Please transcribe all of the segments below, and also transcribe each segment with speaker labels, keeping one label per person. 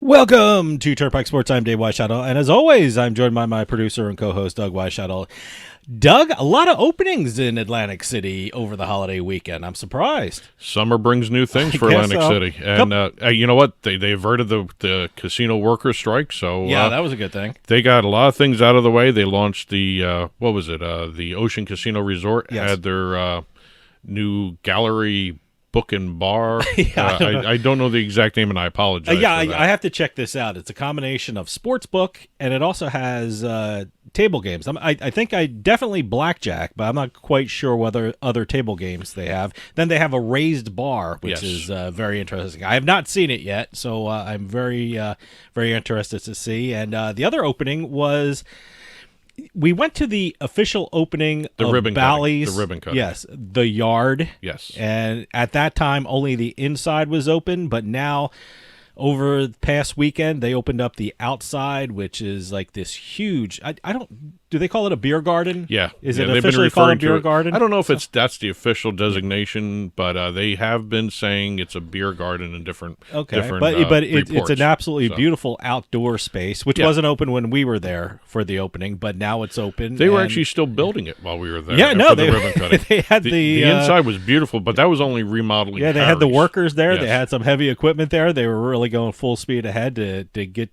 Speaker 1: Welcome to Turnpike Sports. I'm Dave Weischadle, and as always, I'm joined by my producer and co-host, Doug Weischadle. Doug, a lot of openings in Atlantic City over the holiday weekend. I'm surprised.
Speaker 2: Summer brings new things for Atlantic City. And you know what? They averted the casino workers' strike. So
Speaker 1: yeah, that was a good thing.
Speaker 2: They got a lot of things out of the way. They launched the, the Ocean Casino Resort.
Speaker 1: Yes.
Speaker 2: Had their new gallery book and bar.
Speaker 1: Yeah,
Speaker 2: I don't know the exact name, and I apologize.
Speaker 1: I have to check this out. It's a combination of sports book, and it also has table games. I think I definitely blackjack, but I'm not quite sure whether other table games they have. Then they have a raised bar, which is very interesting. I have not seen it yet, so I'm very interested to see. And the other opening was, we went to the official opening of Bally's.
Speaker 2: The ribbon cutting.
Speaker 1: Yes, the Yard.
Speaker 2: Yes.
Speaker 1: And at that time, only the inside was open, but now, over the past weekend, they opened up the outside, which is like this huge, do they call it a beer garden?
Speaker 2: Yeah.
Speaker 1: Is it officially called a beer garden?
Speaker 2: I don't know if that's the official designation, but they have been saying it's a beer garden in different
Speaker 1: but
Speaker 2: reports.
Speaker 1: It's an absolutely beautiful outdoor space, which wasn't open when we were there for the opening, but now it's open.
Speaker 2: They were actually still building it while we were there.
Speaker 1: Yeah, no,
Speaker 2: the ribbon cutting.
Speaker 1: They had
Speaker 2: the inside was beautiful, but that was only remodeling.
Speaker 1: Yeah, they had the workers there.
Speaker 2: Yes.
Speaker 1: They had some heavy equipment there. They were really going full speed ahead to get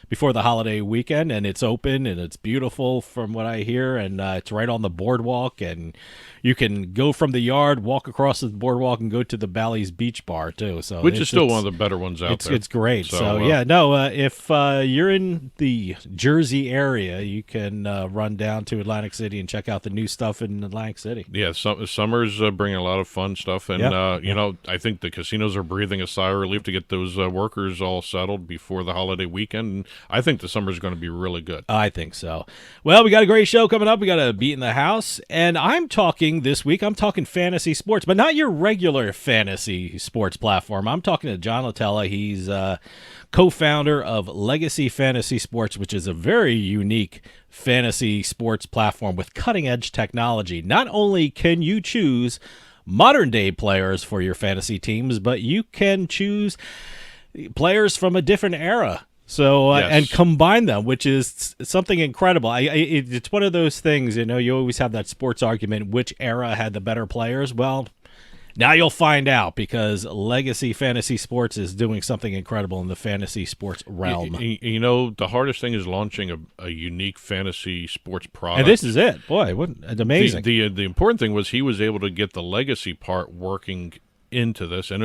Speaker 1: before the holiday weekend, and it's open and it's beautiful from what I hear, and it's right on the boardwalk, and you can go from the Yard, walk across the boardwalk, and go to the Bally's Beach Bar too. So
Speaker 2: which is still one of the better ones out there.
Speaker 1: It's great. So if you're in the Jersey area, you can run down to Atlantic City and check out the new stuff in Atlantic City.
Speaker 2: Yeah, summer's bringing a lot of fun stuff, and I think the casinos are breathing a sigh of relief to get those workers all settled before the holiday weekend. And I think the summer's going to be really good.
Speaker 1: I think so. Well, we got a great show coming up. We got a Beatin The House, and I'm talking fantasy sports, but not your regular fantasy sports platform. I'm talking to John Latella. He's co-founder of Legacy Fantasy Sports, which is a very unique fantasy sports platform with cutting-edge technology. Not only can you choose modern-day players for your fantasy teams, but you can choose players from a different era. So and combine them, which is something incredible. It's one of those things, you always have that sports argument, which era had the better players. Well, now you'll find out, because Legacy Fantasy Sports is doing something incredible in the fantasy sports realm.
Speaker 2: The hardest thing is launching a unique fantasy sports product.
Speaker 1: And this is it. Boy, it's amazing.
Speaker 2: The important thing was he was able to get the legacy part working into this, and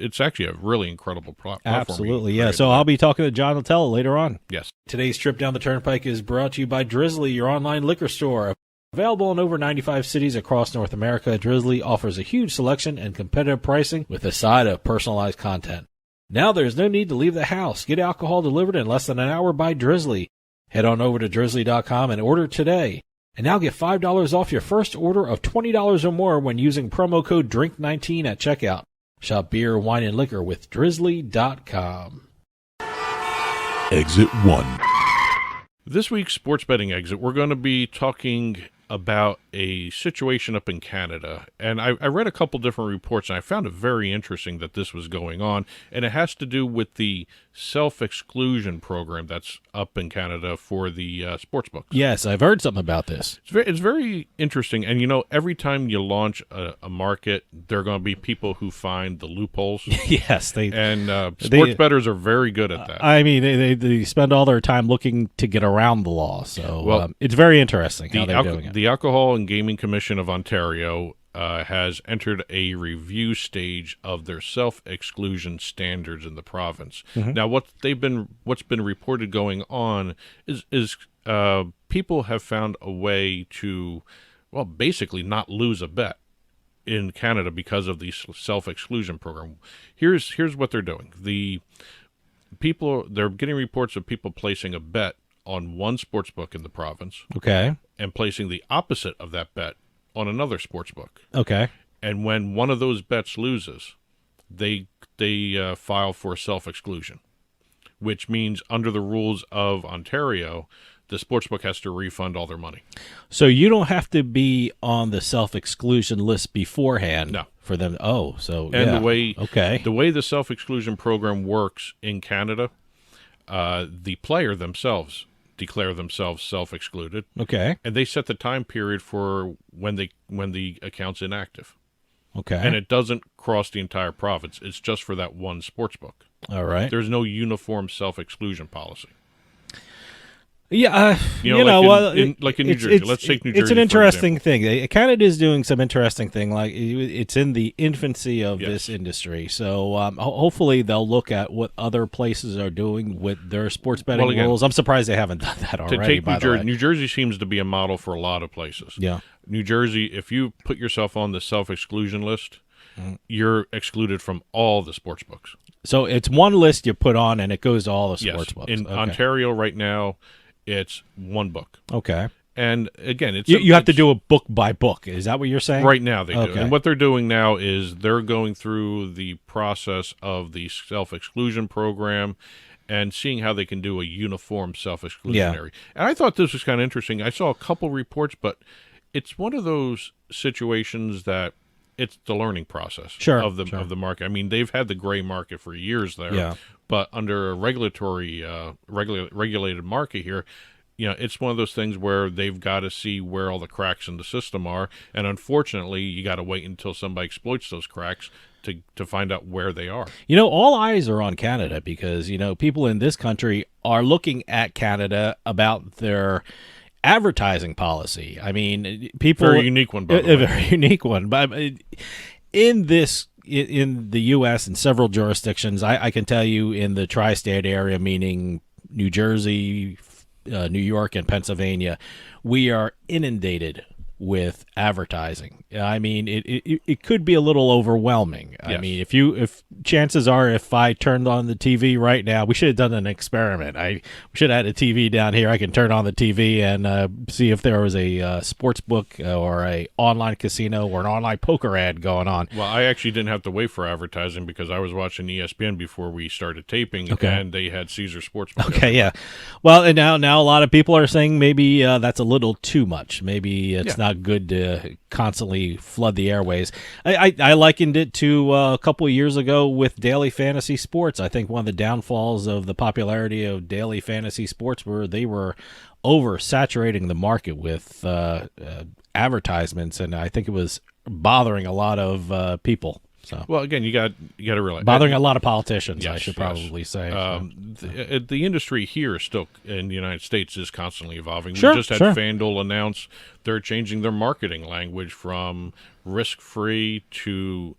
Speaker 2: it's actually a really incredible platform.
Speaker 1: Absolutely, yeah. So I'll be talking to John Latella later on.
Speaker 2: Yes.
Speaker 1: Today's trip down the Turnpike is brought to you by Drizzly, your online liquor store. Available in over 95 cities across North America, Drizzly offers a huge selection and competitive pricing with a side of personalized content. Now there's no need to leave the house. Get alcohol delivered in less than an hour by Drizzly. Head on over to drizzly.com and order today. And now get $5 off your first order of $20 or more when using promo code DRINK19 at checkout. Shop beer, wine, and liquor with drizzly.com.
Speaker 3: Exit 1.
Speaker 2: This week's sports betting exit, we're going to be talking about a situation up in Canada. And I read a couple different reports, and I found it very interesting that this was going on. And it has to do with the self-exclusion program that's up in Canada for the sports books.
Speaker 1: Yes, I've heard something about this.
Speaker 2: It's very interesting. And, every time you launch a market, there are going to be people who find the loopholes.
Speaker 1: Yes.
Speaker 2: Sports bettors are very good at that.
Speaker 1: I mean, they spend all their time looking to get around the law. So it's very interesting how they're doing it.
Speaker 2: The Alcohol and Gaming Commission of Ontario has entered a review stage of their self-exclusion standards in the province. Mm-hmm. Now, what's been reported going on is people have found a way to, basically not lose a bet in Canada because of the self-exclusion program. Here's what they're doing. They're getting reports of people placing a bet on one sports book in the province.
Speaker 1: Okay.
Speaker 2: And placing the opposite of that bet on another sports book.
Speaker 1: Okay.
Speaker 2: And when one of those bets loses, they file for self-exclusion, which means under the rules of Ontario, the sportsbook has to refund all their money.
Speaker 1: So you don't have to be on the self-exclusion list beforehand.
Speaker 2: No.
Speaker 1: For them. Oh, so
Speaker 2: and
Speaker 1: yeah.
Speaker 2: the way the self-exclusion program works in Canada the player themselves declare themselves self-excluded,
Speaker 1: Okay.
Speaker 2: and they set the time period for when the account's inactive.
Speaker 1: Okay.
Speaker 2: And it doesn't cross the entire province. It's just for that one sports book.
Speaker 1: All right.
Speaker 2: There's no uniform self-exclusion policy.
Speaker 1: Yeah,
Speaker 2: like in New Jersey. Let's take New Jersey.
Speaker 1: It's an
Speaker 2: for
Speaker 1: interesting thing. Canada is doing some interesting thing. Like it's in the infancy of
Speaker 2: Yes.
Speaker 1: this industry, so hopefully they'll look at what other places are doing with their sports betting
Speaker 2: Well, again,
Speaker 1: rules. I'm surprised they haven't done that
Speaker 2: To
Speaker 1: already.
Speaker 2: take
Speaker 1: by
Speaker 2: New
Speaker 1: the way,
Speaker 2: Jersey, New Jersey seems to be a model for a lot of places.
Speaker 1: yeah.
Speaker 2: New Jersey, if you put yourself on the self-exclusion list, you're excluded from all the sports books.
Speaker 1: So it's one list you put on, and it goes to all the
Speaker 2: Yes.
Speaker 1: sports books.
Speaker 2: In
Speaker 1: Okay.
Speaker 2: Ontario right now, it's one book.
Speaker 1: Okay.
Speaker 2: And again,
Speaker 1: You have to do a book by book. Is that what you're saying?
Speaker 2: Right now they do.
Speaker 1: Okay.
Speaker 2: And what they're doing now is they're going through the process of the self-exclusion program and seeing how they can do a uniform self-exclusionary. And I thought this was kind of interesting. I saw a couple reports, but it's one of those situations that it's the learning process of the market. I mean, they've had the gray market for years there,
Speaker 1: Yeah.
Speaker 2: but under a regulatory regulated market here, it's one of those things where they've got to see where all the cracks in the system are, and unfortunately, you got to wait until somebody exploits those cracks to find out where they are.
Speaker 1: All eyes are on Canada because, people in this country are looking at Canada about their advertising policy. I mean, people...
Speaker 2: Very unique one, by the way.
Speaker 1: A very unique one. But in the U.S. and several jurisdictions, I can tell you in the tri-state area, meaning New Jersey, New York, and Pennsylvania, we are inundated with advertising. I mean, it could be a little overwhelming.
Speaker 2: Yes.
Speaker 1: I mean, if chances are, if I turned on the TV right now, we should have done an experiment. We should have had a TV down here. I can turn on the TV and see if there was a sports book or a online casino or an online poker ad going on.
Speaker 2: Well, I actually didn't have to wait for advertising because I was watching ESPN before we started taping,
Speaker 1: Okay.
Speaker 2: and they had Caesar Sportsbook.
Speaker 1: Okay, yeah. Well, and now a lot of people are saying maybe that's a little too much. Maybe it's not good to constantly flood the airways. I likened it to a couple of years ago with daily fantasy sports. I think one of the downfalls of the popularity of daily fantasy sports were they were oversaturating the market with advertisements, and I think it was bothering a lot of people. So,
Speaker 2: Well, again, you got to realize
Speaker 1: bothering a lot of politicians, I
Speaker 2: Yes,
Speaker 1: should
Speaker 2: yes.
Speaker 1: probably say.
Speaker 2: The industry here is still in the United States is constantly evolving.
Speaker 1: Sure,
Speaker 2: We just had
Speaker 1: sure.
Speaker 2: FanDuel announce they're changing their marketing language from risk-free to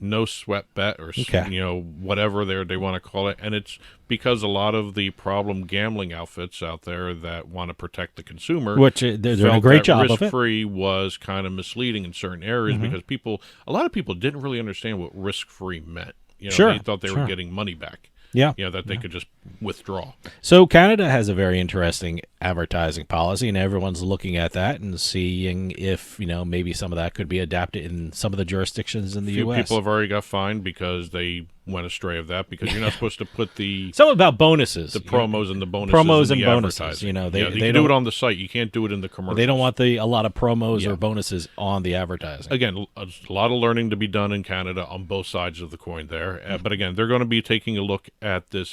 Speaker 2: no sweat bet or
Speaker 1: Okay.
Speaker 2: whatever they want to call it, and it's because a lot of the problem gambling outfits out there that want to protect the consumer,
Speaker 1: Which they're doing a
Speaker 2: felt
Speaker 1: great
Speaker 2: that
Speaker 1: job of it.
Speaker 2: risk-free was kind of misleading in certain areas because a lot of people didn't really understand what risk-free meant.
Speaker 1: Sure,
Speaker 2: They thought they
Speaker 1: sure.
Speaker 2: were getting money back.
Speaker 1: Yeah.
Speaker 2: That they could just withdraw.
Speaker 1: So Canada has a very interesting advertising policy, and everyone's looking at that and seeing if maybe some of that could be adapted in some of the jurisdictions in the
Speaker 2: Few
Speaker 1: U.S.
Speaker 2: people have already got fined because they went astray of that because you're not supposed to put the
Speaker 1: Something about bonuses,
Speaker 2: promos and the bonuses.
Speaker 1: Promos
Speaker 2: in
Speaker 1: and
Speaker 2: the
Speaker 1: bonuses,
Speaker 2: advertising.
Speaker 1: you
Speaker 2: they
Speaker 1: can
Speaker 2: do
Speaker 1: don't-
Speaker 2: it on the site. You can't do it in the commercials.
Speaker 1: They don't want a lot of promos
Speaker 2: Yeah.
Speaker 1: or bonuses on the advertising.
Speaker 2: Again, a lot of learning to be done in Canada on both sides of the coin there. But again, they're going to be taking a look at the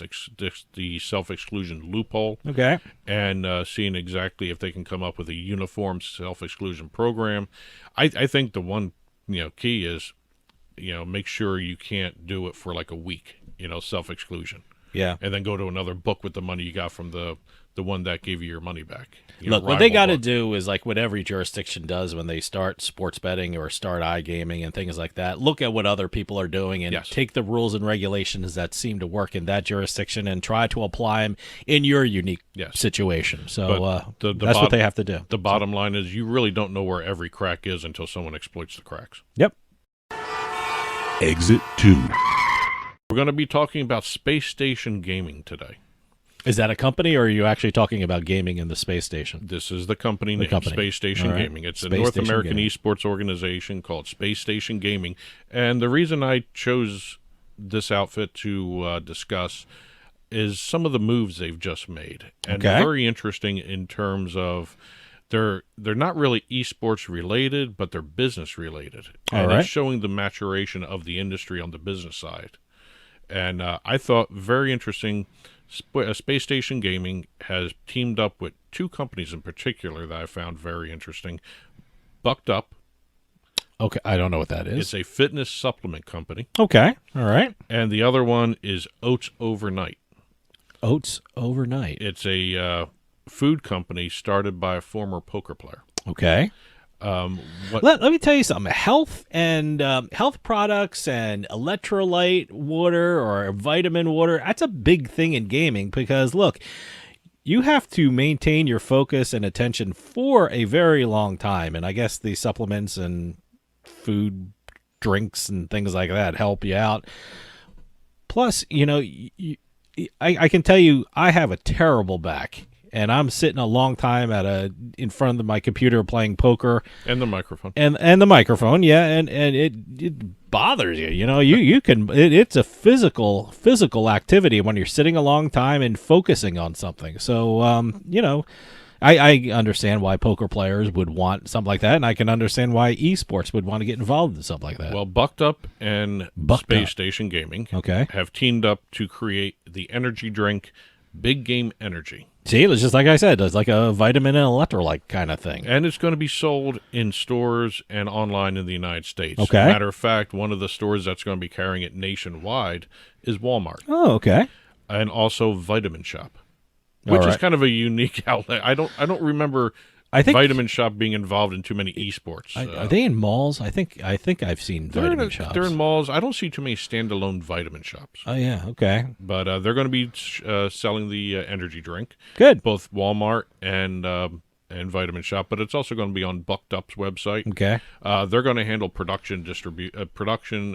Speaker 2: self-exclusion loophole
Speaker 1: Okay.
Speaker 2: and seeing exactly if they can come up with a uniform self-exclusion program. I think the one key is make sure you can't do it for like a week, self-exclusion,
Speaker 1: Yeah.
Speaker 2: and then go to another book with the money you got from the one that gave you your money back.
Speaker 1: Look, what they got to do is like what every jurisdiction does when they start sports betting or start iGaming and things like that. Look at what other people are doing and
Speaker 2: Yes.
Speaker 1: take the rules and regulations that seem to work in that jurisdiction and try to apply them in your unique
Speaker 2: Yes.
Speaker 1: situation. So
Speaker 2: But the
Speaker 1: that's what they have to do.
Speaker 2: The bottom line is you really don't know where every crack is until someone exploits the cracks.
Speaker 1: Yep.
Speaker 3: Exit 2.
Speaker 2: We're going to be talking about Spacestation Gaming today.
Speaker 1: Is that a company, or are you actually talking about gaming in the space station?
Speaker 2: This is the company name,
Speaker 1: company.
Speaker 2: Spacestation
Speaker 1: All right.
Speaker 2: Gaming. It's a
Speaker 1: Space
Speaker 2: North
Speaker 1: Station
Speaker 2: American
Speaker 1: Gaming.
Speaker 2: esports organization called Spacestation Gaming. And the reason I chose this outfit to discuss is some of the moves they've just made. And
Speaker 1: Okay.
Speaker 2: very interesting in terms of they're not really esports related, but they're business related.
Speaker 1: All
Speaker 2: And
Speaker 1: right.
Speaker 2: it's showing the maturation of the industry on the business side. And I thought very interesting Spacestation Gaming has teamed up with two companies in particular that I found very interesting. Bucked Up.
Speaker 1: Okay, I don't know what that is.
Speaker 2: It's a fitness supplement company.
Speaker 1: Okay, all right.
Speaker 2: And the other one is Oats Overnight.
Speaker 1: Oats Overnight.
Speaker 2: It's a food company started by a former poker player.
Speaker 1: Okay. Let me tell you something. Health and health products and electrolyte water or vitamin water, that's a big thing in gaming because, look, you have to maintain your focus and attention for a very long time. And I guess the supplements and food, drinks, and things like that help you out. Plus, I can tell you I have a terrible back. And I'm sitting a long time in front of my computer playing poker,
Speaker 2: and the microphone,
Speaker 1: and the microphone, yeah, and it bothers you. You can. It's a physical activity when you're sitting a long time and focusing on something. So I understand why poker players would want something like that, and I can understand why esports would want to get involved in something like that.
Speaker 2: Well, Bucked Up and Spacestation Gaming have teamed up to create the energy drink Big Game Energy.
Speaker 1: See, it's just like I said, it's like a vitamin and electrolyte kind of thing.
Speaker 2: And it's going to be sold in stores and online in the United States.
Speaker 1: Okay.
Speaker 2: Matter of fact, one of the stores that's going to be carrying it nationwide is Walmart.
Speaker 1: Oh, okay.
Speaker 2: And also Vitamin Shop, which is kind of a unique outlet. I don't remember Vitamin Shop being involved in too many esports.
Speaker 1: Are they in malls? I think I've seen vitamin shops.
Speaker 2: They're in malls. I don't see too many standalone vitamin shops.
Speaker 1: Oh yeah, okay.
Speaker 2: But they're going to be selling the energy drink.
Speaker 1: Good.
Speaker 2: Both Walmart and Vitamin Shop, but it's also going to be on Bucked Up's website.
Speaker 1: Okay.
Speaker 2: They're going to handle production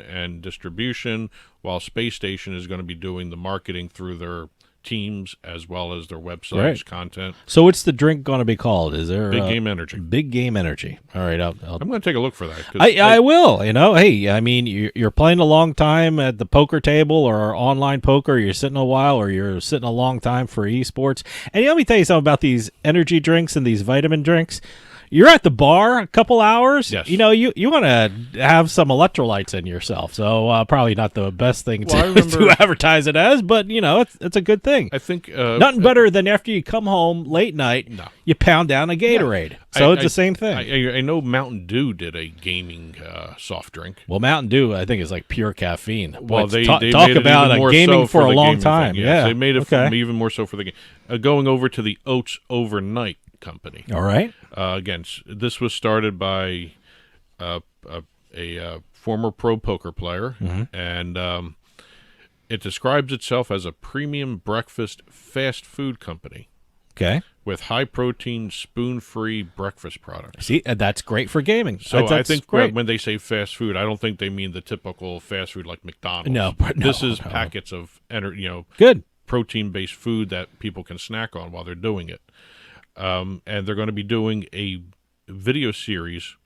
Speaker 2: and distribution, while Space Station is going to be doing the marketing through their teams as well as their websites, content.
Speaker 1: So what's the drink going to be called? Is there
Speaker 2: Big Game Energy?
Speaker 1: Big Game Energy. All right, I'm
Speaker 2: going to take a look for that.
Speaker 1: I will. Hey, I mean, you're playing a long time at the poker table or online poker. You're sitting a while, or you're sitting a long time for esports. And let me tell you something about these energy drinks and these vitamin drinks. You're at the bar a couple hours.
Speaker 2: Yes.
Speaker 1: You want to have some electrolytes in yourself. So probably not the best thing to advertise it as, but it's a good thing.
Speaker 2: I think
Speaker 1: nothing better than after you come home late night, you pound down a Gatorade. Yeah. So it's the same thing.
Speaker 2: I know Mountain Dew did a gaming soft drink.
Speaker 1: Well, Mountain Dew, I think, is like pure caffeine.
Speaker 2: Well, they
Speaker 1: talk
Speaker 2: made
Speaker 1: about
Speaker 2: it even more
Speaker 1: gaming
Speaker 2: so
Speaker 1: for a long
Speaker 2: gaming
Speaker 1: time.
Speaker 2: Thing.
Speaker 1: Yeah,
Speaker 2: they made it even more so for the game. Going over to the Oats Overnight company.
Speaker 1: All right.
Speaker 2: Again, this was started by a former pro poker player, and it describes itself as a premium breakfast fast food company.
Speaker 1: Okay.
Speaker 2: With high-protein, spoon-free breakfast products.
Speaker 1: See, that's great for gaming.
Speaker 2: So I think when they say fast food, I don't think they mean the typical fast food like McDonald's.
Speaker 1: No,
Speaker 2: this is packets of
Speaker 1: good
Speaker 2: protein-based food that people can snack on while they're doing it. And they're going to be doing a video series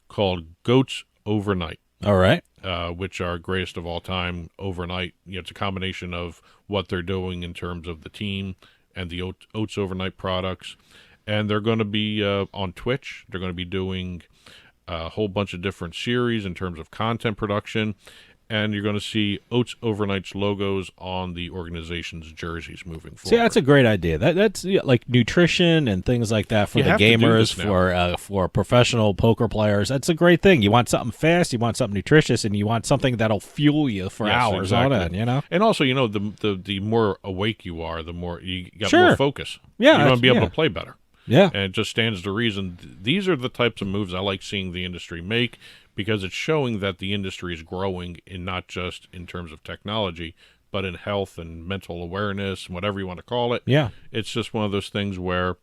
Speaker 2: called Goats Overnight.
Speaker 1: All right.
Speaker 2: Which are greatest of all time overnight. It's a combination of what they're doing in terms of the team and the Oats Overnight products. And they're going to be on Twitch. They're going to be doing a whole bunch of different series in terms of content production. And you're going to see Oats Overnight's logos on the organization's jerseys moving forward.
Speaker 1: See, that's a great idea. That's like nutrition and things like that for the gamers, for professional poker players. That's a great thing. You want something fast, you want something nutritious, and you want something that'll fuel you for hours on end.
Speaker 2: And also, the more awake you are, the more you got more focus.
Speaker 1: Yeah,
Speaker 2: you're going to be able to play better.
Speaker 1: Yeah,
Speaker 2: and it just stands to reason. These are the types of moves I like seeing the industry make, because it's showing that the industry is growing in not just in terms of technology, but in health and mental awareness, whatever you want to call it.
Speaker 1: Yeah.
Speaker 2: It's just one of those things where,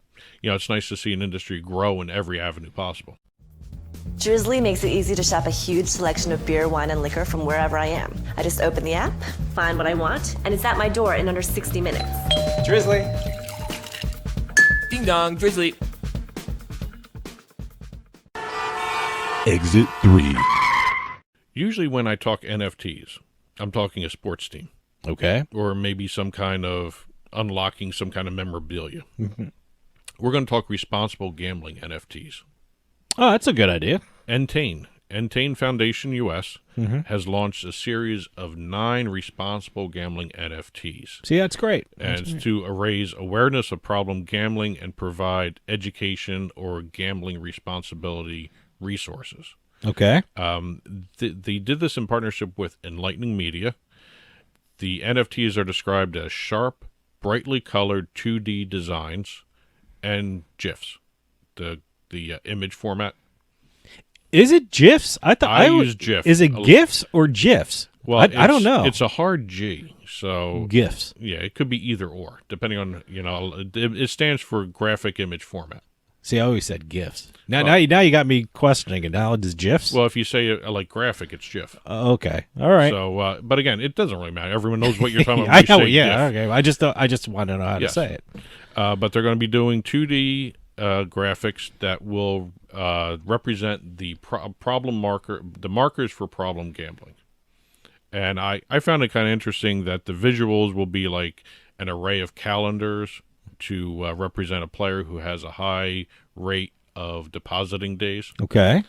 Speaker 2: it's nice to see an industry grow in every avenue possible.
Speaker 4: Drizzly makes it easy to shop a huge selection of beer, wine, and liquor from wherever I am. I just open the app, find what I want, and it's at my door in under 60 minutes.
Speaker 5: Drizzly.
Speaker 6: Ding dong, Drizzly.
Speaker 3: Exit 3.
Speaker 2: Usually when I talk NFTs, I'm talking a sports team.
Speaker 1: Okay.
Speaker 2: Or maybe some kind of unlocking some kind of memorabilia. We're going to talk responsible gambling NFTs.
Speaker 1: Oh, that's a good idea.
Speaker 2: Entain Entain Foundation US has launched a series of 9 responsible gambling NFTs.
Speaker 1: See, that's great.
Speaker 2: And it's to raise awareness of problem gambling and provide education or gambling responsibility resources.
Speaker 1: Okay.
Speaker 2: They did this in partnership with Enlightening Media. The NFTs are described as sharp, brightly colored 2D designs and GIFs, the image format.
Speaker 1: Is it GIFs?
Speaker 2: I use GIF.
Speaker 1: Is it GIFs or GIFs?
Speaker 2: Well,
Speaker 1: I don't know.
Speaker 2: It's a hard G, so
Speaker 1: GIFs.
Speaker 2: Yeah, it could be either or, depending on it stands for graphic image format.
Speaker 1: See, I always said GIFs. Now you got me questioning it. Now does GIFs?
Speaker 2: Well, if you say like graphic, it's GIF.
Speaker 1: Okay, all right.
Speaker 2: So, but again, it doesn't really matter. Everyone knows what you're talking about.
Speaker 1: I
Speaker 2: when you
Speaker 1: know.
Speaker 2: say
Speaker 1: Yeah.
Speaker 2: GIF.
Speaker 1: Okay. I just want to know how to say it.
Speaker 2: But they're going to be doing 2D graphics that will represent the the markers for problem gambling. And I found it kind of interesting that the visuals will be like an array of calendars to represent a player who has a high rate of depositing days.
Speaker 1: Okay.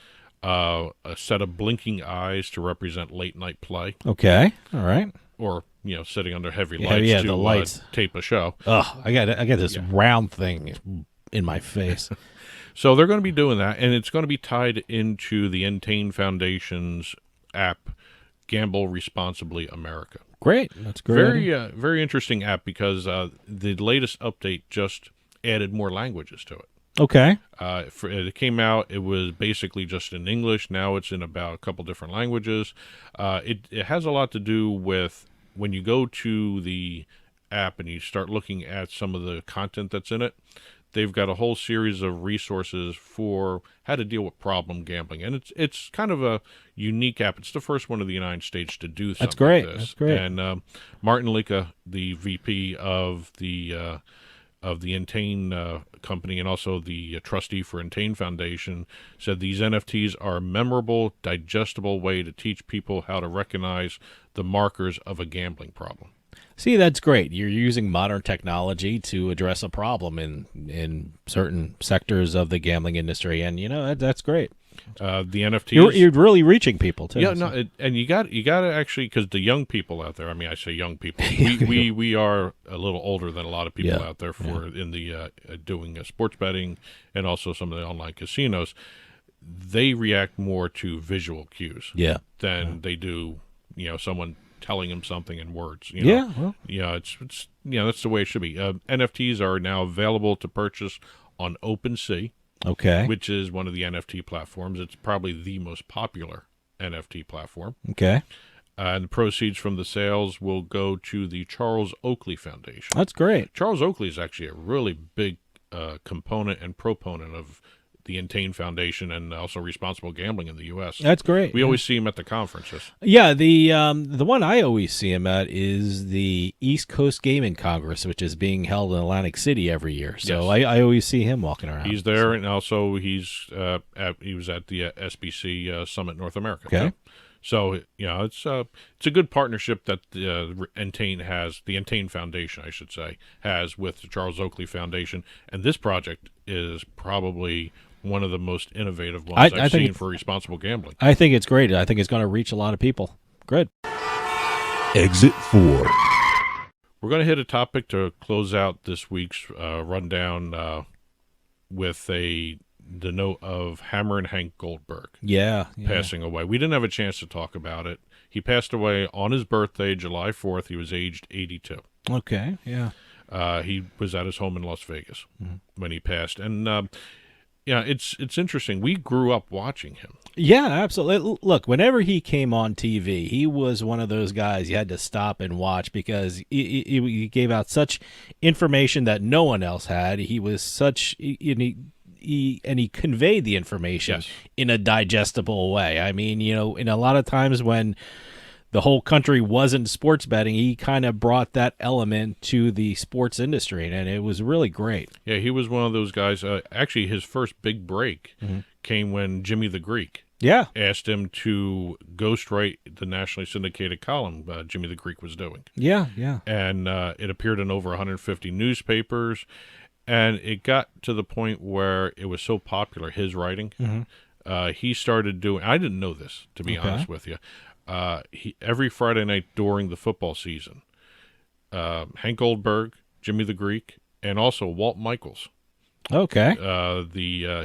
Speaker 2: A set of blinking eyes to represent late night play.
Speaker 1: Okay. All right.
Speaker 2: Or sitting under heavy lights
Speaker 1: the lights.
Speaker 2: Tape a show.
Speaker 1: Oh, I got this round thing in my face.
Speaker 2: So they're going to be doing that, and it's going to be tied into the Entain Foundation's app, Gamble Responsibly America.
Speaker 1: Great. That's great.
Speaker 2: Very interesting app because the latest update just added more languages to it.
Speaker 1: Okay.
Speaker 2: It came out, it was basically just in English. Now it's in about a couple different languages. It has a lot to do with when you go to the app and you start looking at some of the content that's in it. They've got a whole series of resources for how to deal with problem gambling, and it's kind of a unique app. It's the first one in the United States to do something
Speaker 1: That's great.
Speaker 2: like this.
Speaker 1: That's great.
Speaker 2: And Martin Lika, the VP of the Entain company and also the trustee for Entain Foundation, said these NFTs are a memorable, digestible way to teach people how to recognize the markers of a gambling problem.
Speaker 1: See, that's great. You're using modern technology to address a problem in certain sectors of the gambling industry, and that's great.
Speaker 2: The NFTs,
Speaker 1: you're really reaching people too.
Speaker 2: Yeah, no, and you got to actually, because the young people out there. I mean, I say young people. we are a little older than a lot of people out there in the doing sports betting and also some of the online casinos. They react more to visual cues, than they do someone telling them something in words. It's that's the way it should be. NFTs are now available to purchase on OpenSea.
Speaker 1: Okay.
Speaker 2: Which is one of the NFT platforms. It's probably the most popular NFT platform.
Speaker 1: Okay.
Speaker 2: And the proceeds from the sales will go to the Charles Oakley Foundation.
Speaker 1: That's great.
Speaker 2: Charles Oakley is actually a really big component and proponent of the Entain Foundation and also responsible gambling in the U.S.
Speaker 1: That's great.
Speaker 2: We always see him at the conferences.
Speaker 1: Yeah, the one I always see him at is the East Coast Gaming Congress, which is being held in Atlantic City every year. So I always see him walking around.
Speaker 2: He's there, and also he was at the SBC Summit North America.
Speaker 1: Okay.
Speaker 2: So it's a good partnership that the Entain Foundation, I should say, has with the Charles Oakley Foundation, and this project is probably one of the most innovative ones I've seen for responsible gambling.
Speaker 1: I think it's great. I think it's going to reach a lot of people. Good.
Speaker 3: Exit 4.
Speaker 2: We're going to hit a topic to close out this week's rundown with the note of Hammerin Hank Goldberg passing away. We didn't have a chance to talk about it. He passed away on his birthday, July 4th. He was aged 82.
Speaker 1: Okay, yeah.
Speaker 2: He was at his home in Las Vegas when he passed. And it's interesting. We grew up watching him.
Speaker 1: Yeah, absolutely. Look, whenever he came on TV, he was one of those guys you had to stop and watch because he gave out such information that no one else had. He was such... He conveyed the information in a digestible way. I mean, in a lot of times when the whole country wasn't sports betting, he kind of brought that element to the sports industry, and it was really great.
Speaker 2: Yeah, he was one of those guys. Actually, his first big break came when Jimmy the Greek asked him to ghostwrite the nationally syndicated column Jimmy the Greek was doing.
Speaker 1: Yeah.
Speaker 2: And it appeared in over 150 newspapers. And it got to the point where it was so popular, his writing, he started doing. I didn't know this, to be honest with you. Every Friday night during the football season, Hank Goldberg, Jimmy the Greek, and also Walt Michaels.
Speaker 1: Okay.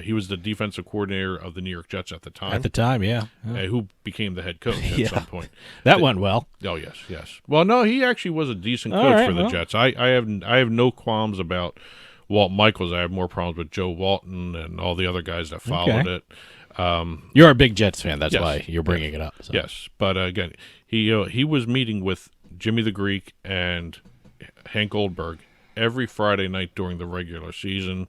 Speaker 2: He was the defensive coordinator of the New York Jets at the time.
Speaker 1: At the time, yeah.
Speaker 2: Who became the head coach at some point.
Speaker 1: That went well.
Speaker 2: Oh yes. Well, no, he actually was a decent coach for the Jets. I have no qualms about Walt Michaels. I have more problems with Joe Walton and all the other guys that followed it.
Speaker 1: You're a big Jets fan. That's
Speaker 2: yes,
Speaker 1: why you're bringing it up. So.
Speaker 2: Yes, but again, he was meeting with Jimmy the Greek and Hank Goldberg every Friday night during the regular season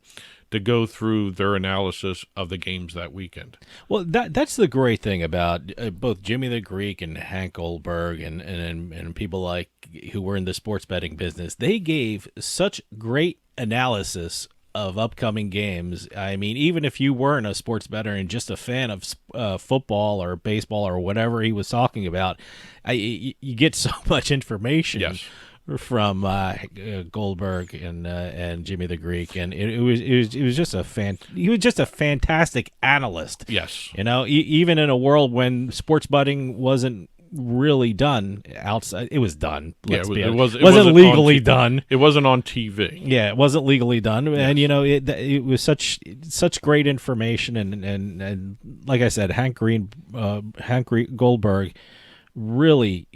Speaker 2: to go through their analysis of the games that weekend.
Speaker 1: Well, that's the great thing about both Jimmy the Greek and Hank Goldberg and people like who were in the sports betting business. They gave such great analysis of upcoming games. I mean, even if you weren't a sports bettor and just a fan of football or baseball or whatever he was talking about, you get so much information.
Speaker 2: Yes.
Speaker 1: From Goldberg and Jimmy the Greek, and it was just he was just a fantastic analyst.
Speaker 2: Yes,
Speaker 1: even in a world when sports betting wasn't really done outside, it was done. It wasn't legally done.
Speaker 2: It wasn't on TV.
Speaker 1: Yeah, it wasn't legally done, yes. And it was such great information, and like I said, Hank Goldberg really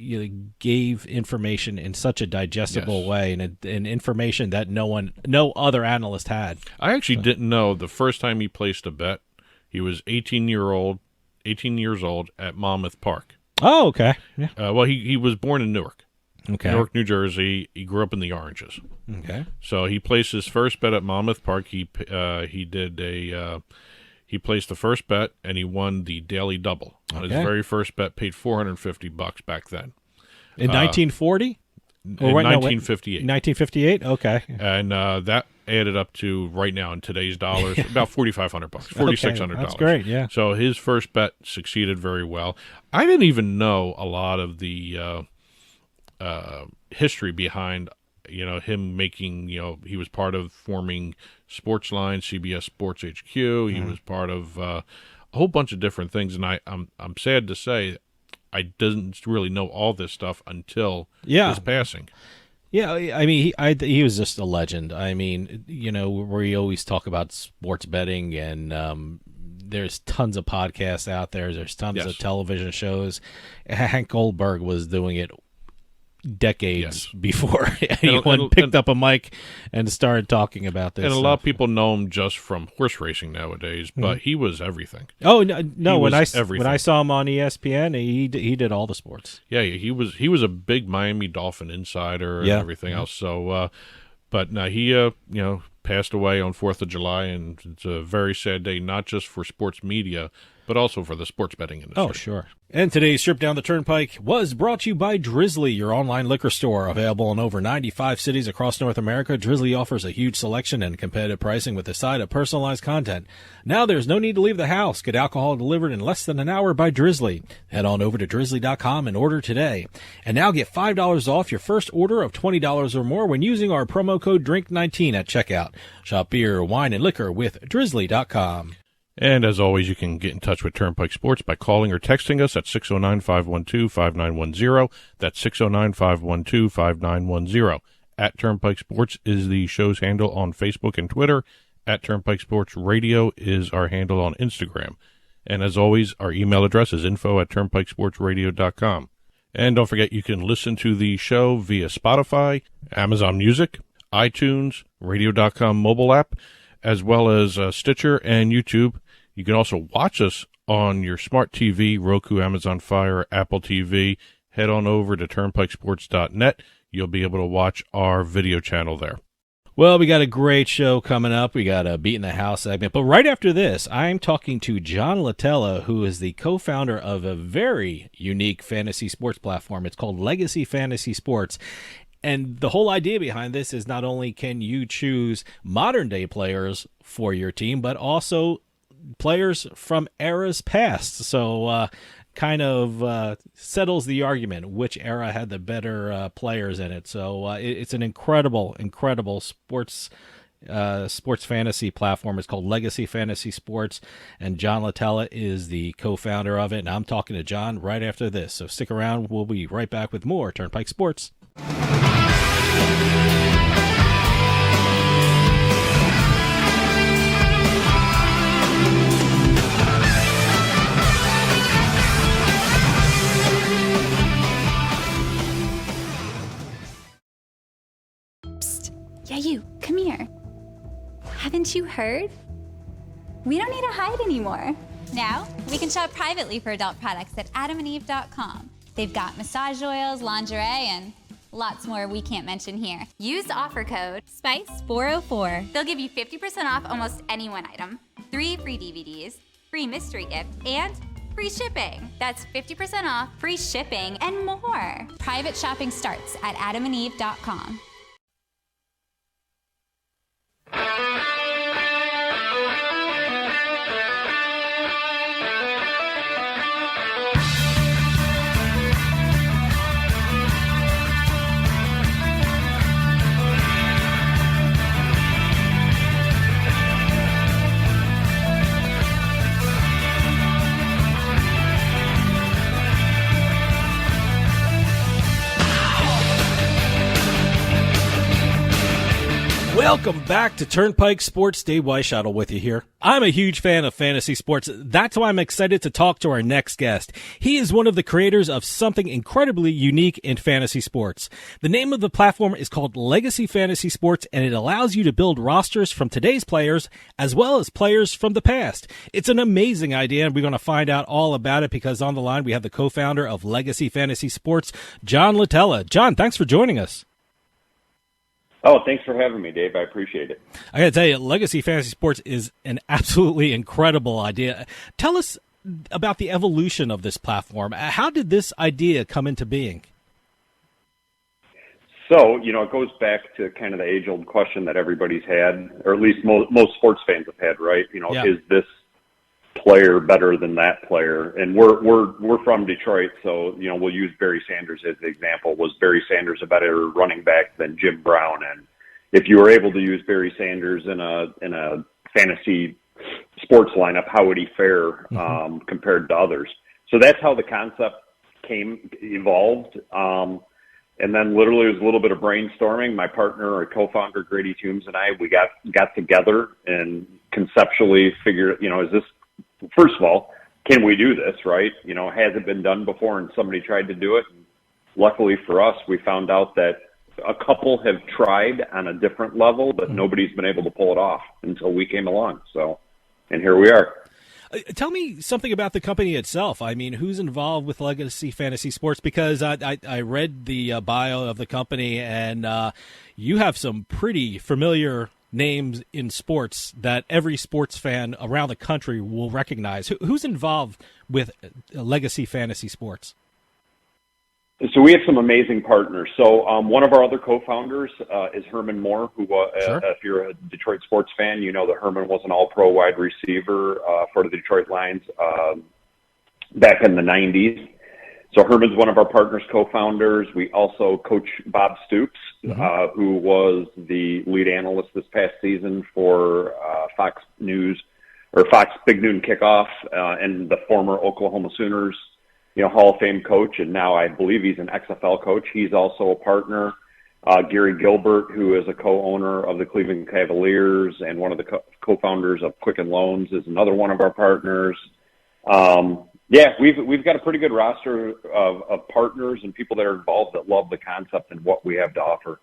Speaker 1: gave information in such a digestible way, and information that no other analyst had.
Speaker 2: I actually didn't know the first time he placed a bet. He was 18 years old at Monmouth Park.
Speaker 1: Oh, okay. Yeah.
Speaker 2: Well, he was born in Newark.
Speaker 1: Okay.
Speaker 2: Newark, New Jersey. He grew up in the Oranges.
Speaker 1: Okay.
Speaker 2: So he placed his first bet at Monmouth Park. He placed the first bet, and he won the daily double. Okay. His very first bet paid $450 back then.
Speaker 1: In 1940?
Speaker 2: In 1958.
Speaker 1: 1958? Okay.
Speaker 2: And that added up to, right now in today's dollars, about $4,500, $4,600.
Speaker 1: Okay, that's great, yeah.
Speaker 2: So his first bet succeeded very well. I didn't even know a lot of the history behind him making, he was part of forming Sportsline, CBS Sports HQ. He was part of a whole bunch of different things, and I'm sad to say I didn't really know all this stuff until his passing.
Speaker 1: Yeah, I mean, he was just a legend. I mean, we always talk about sports betting, and there's tons of podcasts out there. There's tons of television shows. Hank Goldberg was doing it decades before anyone picked up a mic and started talking about this.
Speaker 2: And a lot of people know him just from horse racing nowadays, but he was everything.
Speaker 1: Oh no! When I saw him on ESPN, he did all the sports.
Speaker 2: Yeah, he was a big Miami Dolphin insider and everything else. So, but now he passed away on 4th of July, and it's a very sad day, not just for sports media, but also for the sports betting industry.
Speaker 1: Oh, sure. And today's trip down the Turnpike was brought to you by Drizzly, your online liquor store. Available in over 95 cities across North America, Drizzly offers a huge selection and competitive pricing with a side of personalized content. Now there's no need to leave the house. Get alcohol delivered in less than an hour by Drizzly. Head on over to drizzly.com and order today. And now get $5 off your first order of $20 or more when using our promo code DRINK19 at checkout. Shop beer, wine, and liquor with drizzly.com.
Speaker 2: And as always, you can get in touch with Turnpike Sports by calling or texting us at 609-512-5910. That's 609-512-5910. At Turnpike Sports is the show's handle on Facebook and Twitter. At Turnpike Sports Radio is our handle on Instagram. And as always, our email address is info@turnpikesportsradio.com. And don't forget, you can listen to the show via Spotify, Amazon Music, iTunes, radio.com mobile app, as well as Stitcher and YouTube. You can also watch us on your smart TV, Roku, Amazon Fire, Apple TV. Head on over to turnpikesports.net. You'll be able to watch our video channel there.
Speaker 1: Well, we got a great show coming up. We got a Beatin The House segment. But right after this, I'm talking to John Latella, who is the co-founder of a very unique fantasy sports platform. It's called Legacy Fantasy Sports. And the whole idea behind this is not only can you choose modern-day players for your team, but also players from eras past. So kind of settles the argument which era had the better players in it. So it's an incredible sports sports fantasy platform is called Legacy Fantasy Sports, and John Latella is the co-founder of it. And I'm talking to John right after this. So stick around. We'll be right back with more Turnpike Sports.
Speaker 5: Yeah, you, come here. Haven't you heard? We don't need to hide anymore.
Speaker 7: Now, we can shop privately for adult products at adamandeve.com. They've got massage oils, lingerie, and lots more we can't mention here. Use offer code SPICE404. They'll give you 50% off almost any one item, 3 free DVDs, free mystery gift, and free shipping. That's 50% off, free shipping, and more. Private shopping starts at adamandeve.com.
Speaker 1: Welcome back to Turnpike Sports. Dave Weischadle with you here. I'm a huge fan of fantasy sports. That's why I'm excited to talk to our next guest. He is one of the creators of something incredibly unique in fantasy sports. The name of the platform is called Legacy Fantasy Sports, and it allows you to build rosters from today's players as well as players from the past. It's an amazing idea, and we're going to find out all about it because on the line we have the co-founder of Legacy Fantasy Sports, John Latella. John, thanks for joining us.
Speaker 8: Oh, thanks for having me, Dave. I appreciate it.
Speaker 1: I got to tell you, Legacy Fantasy Sports is an absolutely incredible idea. Tell us about the evolution of this platform. How did this idea come into being?
Speaker 8: So, it goes back to kind of the age-old question that everybody's had, or at least most sports fans have had, right? Is this player better than that player? And we're from Detroit, so we'll use Barry Sanders as the example. Was Barry Sanders a better running back than Jim Brown? And if you were able to use Barry Sanders in a fantasy sports lineup, how would he fare compared to others? So that's how the concept evolved. And then literally it was a little bit of brainstorming. My partner or co-founder Grady Toombs and I, we got together and conceptually figured, is this, first of all, can we do this, right? Has it been done before and somebody tried to do it? Luckily for us, we found out that a couple have tried on a different level, but nobody's been able to pull it off until we came along. So, and here we are.
Speaker 1: Tell me something about the company itself. I mean, who's involved with Legacy Fantasy Sports? Because I read the bio of the company, and you have some pretty familiar names in sports that every sports fan around the country will recognize. Who's involved with Legacy Fantasy Sports?
Speaker 8: So we have some amazing partners. So one of our other co-founders is Herman Moore, who,
Speaker 1: Sure.
Speaker 8: If you're a Detroit sports fan, you know that Herman was an all-pro wide receiver for the Detroit Lions back in the 90s. So Herman's one of our partners, co-founders. We also coach Bob Stoops, who was the lead analyst this past season for Fox News or Fox Big Noon Kickoff, and the former Oklahoma Sooners, Hall of Fame coach, and now I believe he's an XFL coach. He's also a partner. Gary Gilbert, who is a co-owner of the Cleveland Cavaliers and one of the co-founders of Quicken Loans, is another one of our partners. Yeah, we've got a pretty good roster of partners and people that are involved that love the concept and what we have to offer.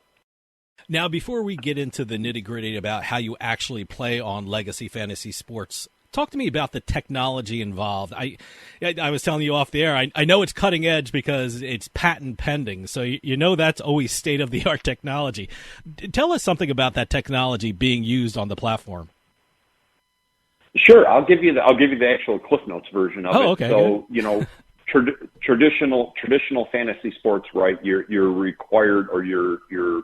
Speaker 1: Now, before we get into the nitty-gritty about how you actually play on Legacy Fantasy Sports, talk to me about the technology involved. I was telling you off the air, I know it's cutting edge because it's patent pending, so that's always state-of-the-art technology. Tell us something about that technology being used on the platform.
Speaker 8: Sure, I'll give you the actual Cliff Notes version of it.
Speaker 1: Okay.
Speaker 8: So traditional fantasy sports, right? You're required or you're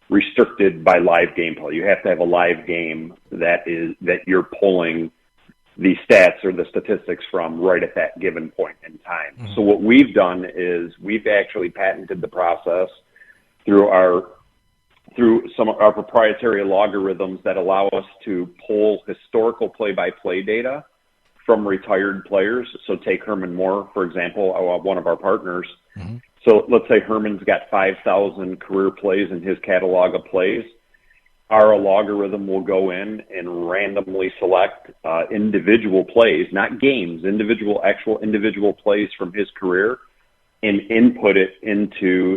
Speaker 8: restricted by live gameplay. You have to have a live game that you're pulling the stats or the statistics from right at that given point in time. Mm-hmm. So what we've done is we've actually patented the process through our through some of our proprietary logarithms that allow us to pull historical play-by-play data from retired players. So take Herman Moore, for example, one of our partners. Mm-hmm. So let's say Herman's got 5,000 career plays in his catalog of plays. Our logarithm will go in and randomly select individual plays, not games, actual individual plays from his career, and input it into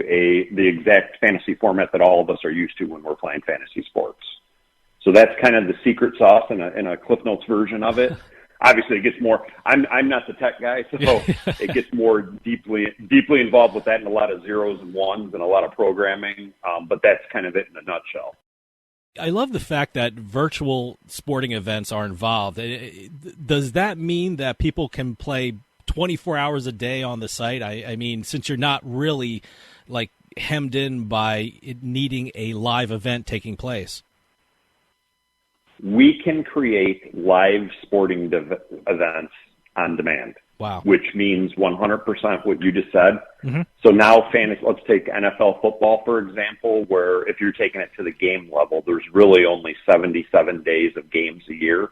Speaker 8: the exact fantasy format that all of us are used to when we're playing fantasy sports. So that's kind of the secret sauce in a Cliff Notes version of it. Obviously, it gets more. I'm not the tech guy, so it gets more deeply involved with that, and a lot of zeros and ones and a lot of programming. But that's kind of it in a nutshell.
Speaker 1: I love the fact that virtual sporting events are involved. Does that mean that people can play 24 hours a day on the site? I mean, since you're not really like hemmed in by it needing a live event taking place.
Speaker 8: We can create live sporting events on demand.
Speaker 1: Wow.
Speaker 8: Which means 100% what you just said.
Speaker 1: Mm-hmm.
Speaker 8: So now let's take NFL football, for example, where if you're taking it to the game level, there's really only 77 days of games a year.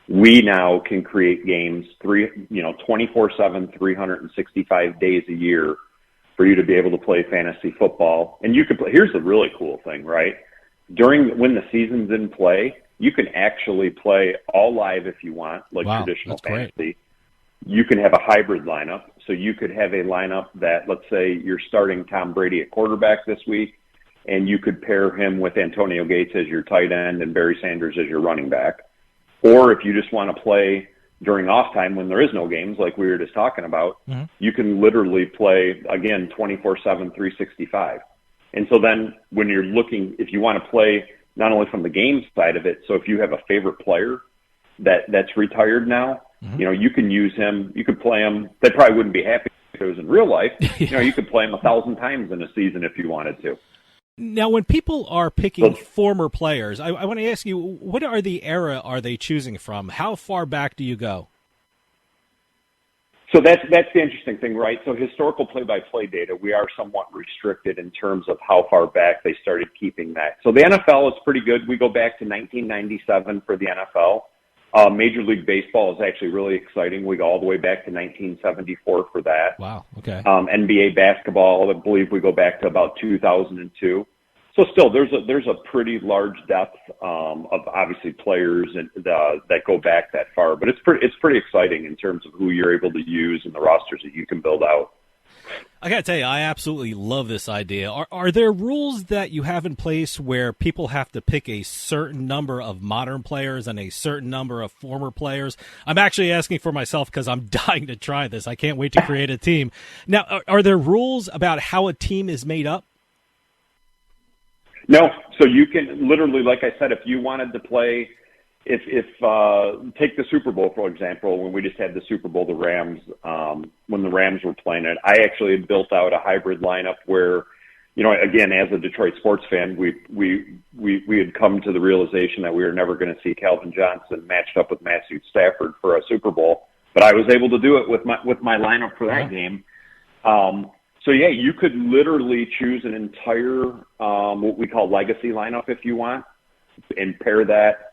Speaker 8: We now can create games 24/7, 365 days a year for you to be able to play fantasy football. And you could play. Here's the really cool thing, right? When the season's in play, you can actually play all live if you want, like traditional fantasy.
Speaker 1: Great.
Speaker 8: You can have a hybrid lineup. So you could have a lineup that, let's say you're starting Tom Brady at quarterback this week, and you could pair him with Antonio Gates as your tight end and Barry Sanders as your running back. Or if you just want to play during off time when there is no games, like we were just talking about, mm-hmm. you can literally play, again, 24/7, 365. And so then when you're looking, if you want to play not only from the game side of it, so if you have a favorite player that's retired now, mm-hmm. You can use him, you could play him. They probably wouldn't be happy if it was in real life. You could play him 1,000 times in a season if you wanted to.
Speaker 1: Now, when people are picking former players, I want to ask you, what are the era are they choosing from? How far back do you go?
Speaker 8: So that's the interesting thing, right? So historical play-by-play data, we are somewhat restricted in terms of how far back they started keeping that. So the NFL is pretty good. We go back to 1997 for the NFL. Major League Baseball is actually really exciting. We go all the way back to 1974 for that.
Speaker 1: Wow, okay.
Speaker 8: NBA basketball, I believe we go back to about 2002. So still, there's a pretty large depth of obviously players that go back that far. But it's pretty exciting in terms of who you're able to use and the rosters that you can build out.
Speaker 1: I got to tell you, I absolutely love this idea. Are there rules that you have in place where people have to pick a certain number of modern players and a certain number of former players? I'm actually asking for myself because I'm dying to try this. I can't wait to create a team. Now, are there rules about how a team is made up?
Speaker 8: No. So you can literally, like I said, if you wanted to play, if take the Super Bowl, for example, when we just had the Super Bowl, the Rams, when the Rams were playing it, I actually had built out a hybrid lineup where, again, as a Detroit sports fan, we had come to the realization that we were never going to see Calvin Johnson matched up with Matthew Stafford for a Super Bowl, but I was able to do it with my lineup for that game. So yeah, you could literally choose an entire what we call legacy lineup if you want, and pair that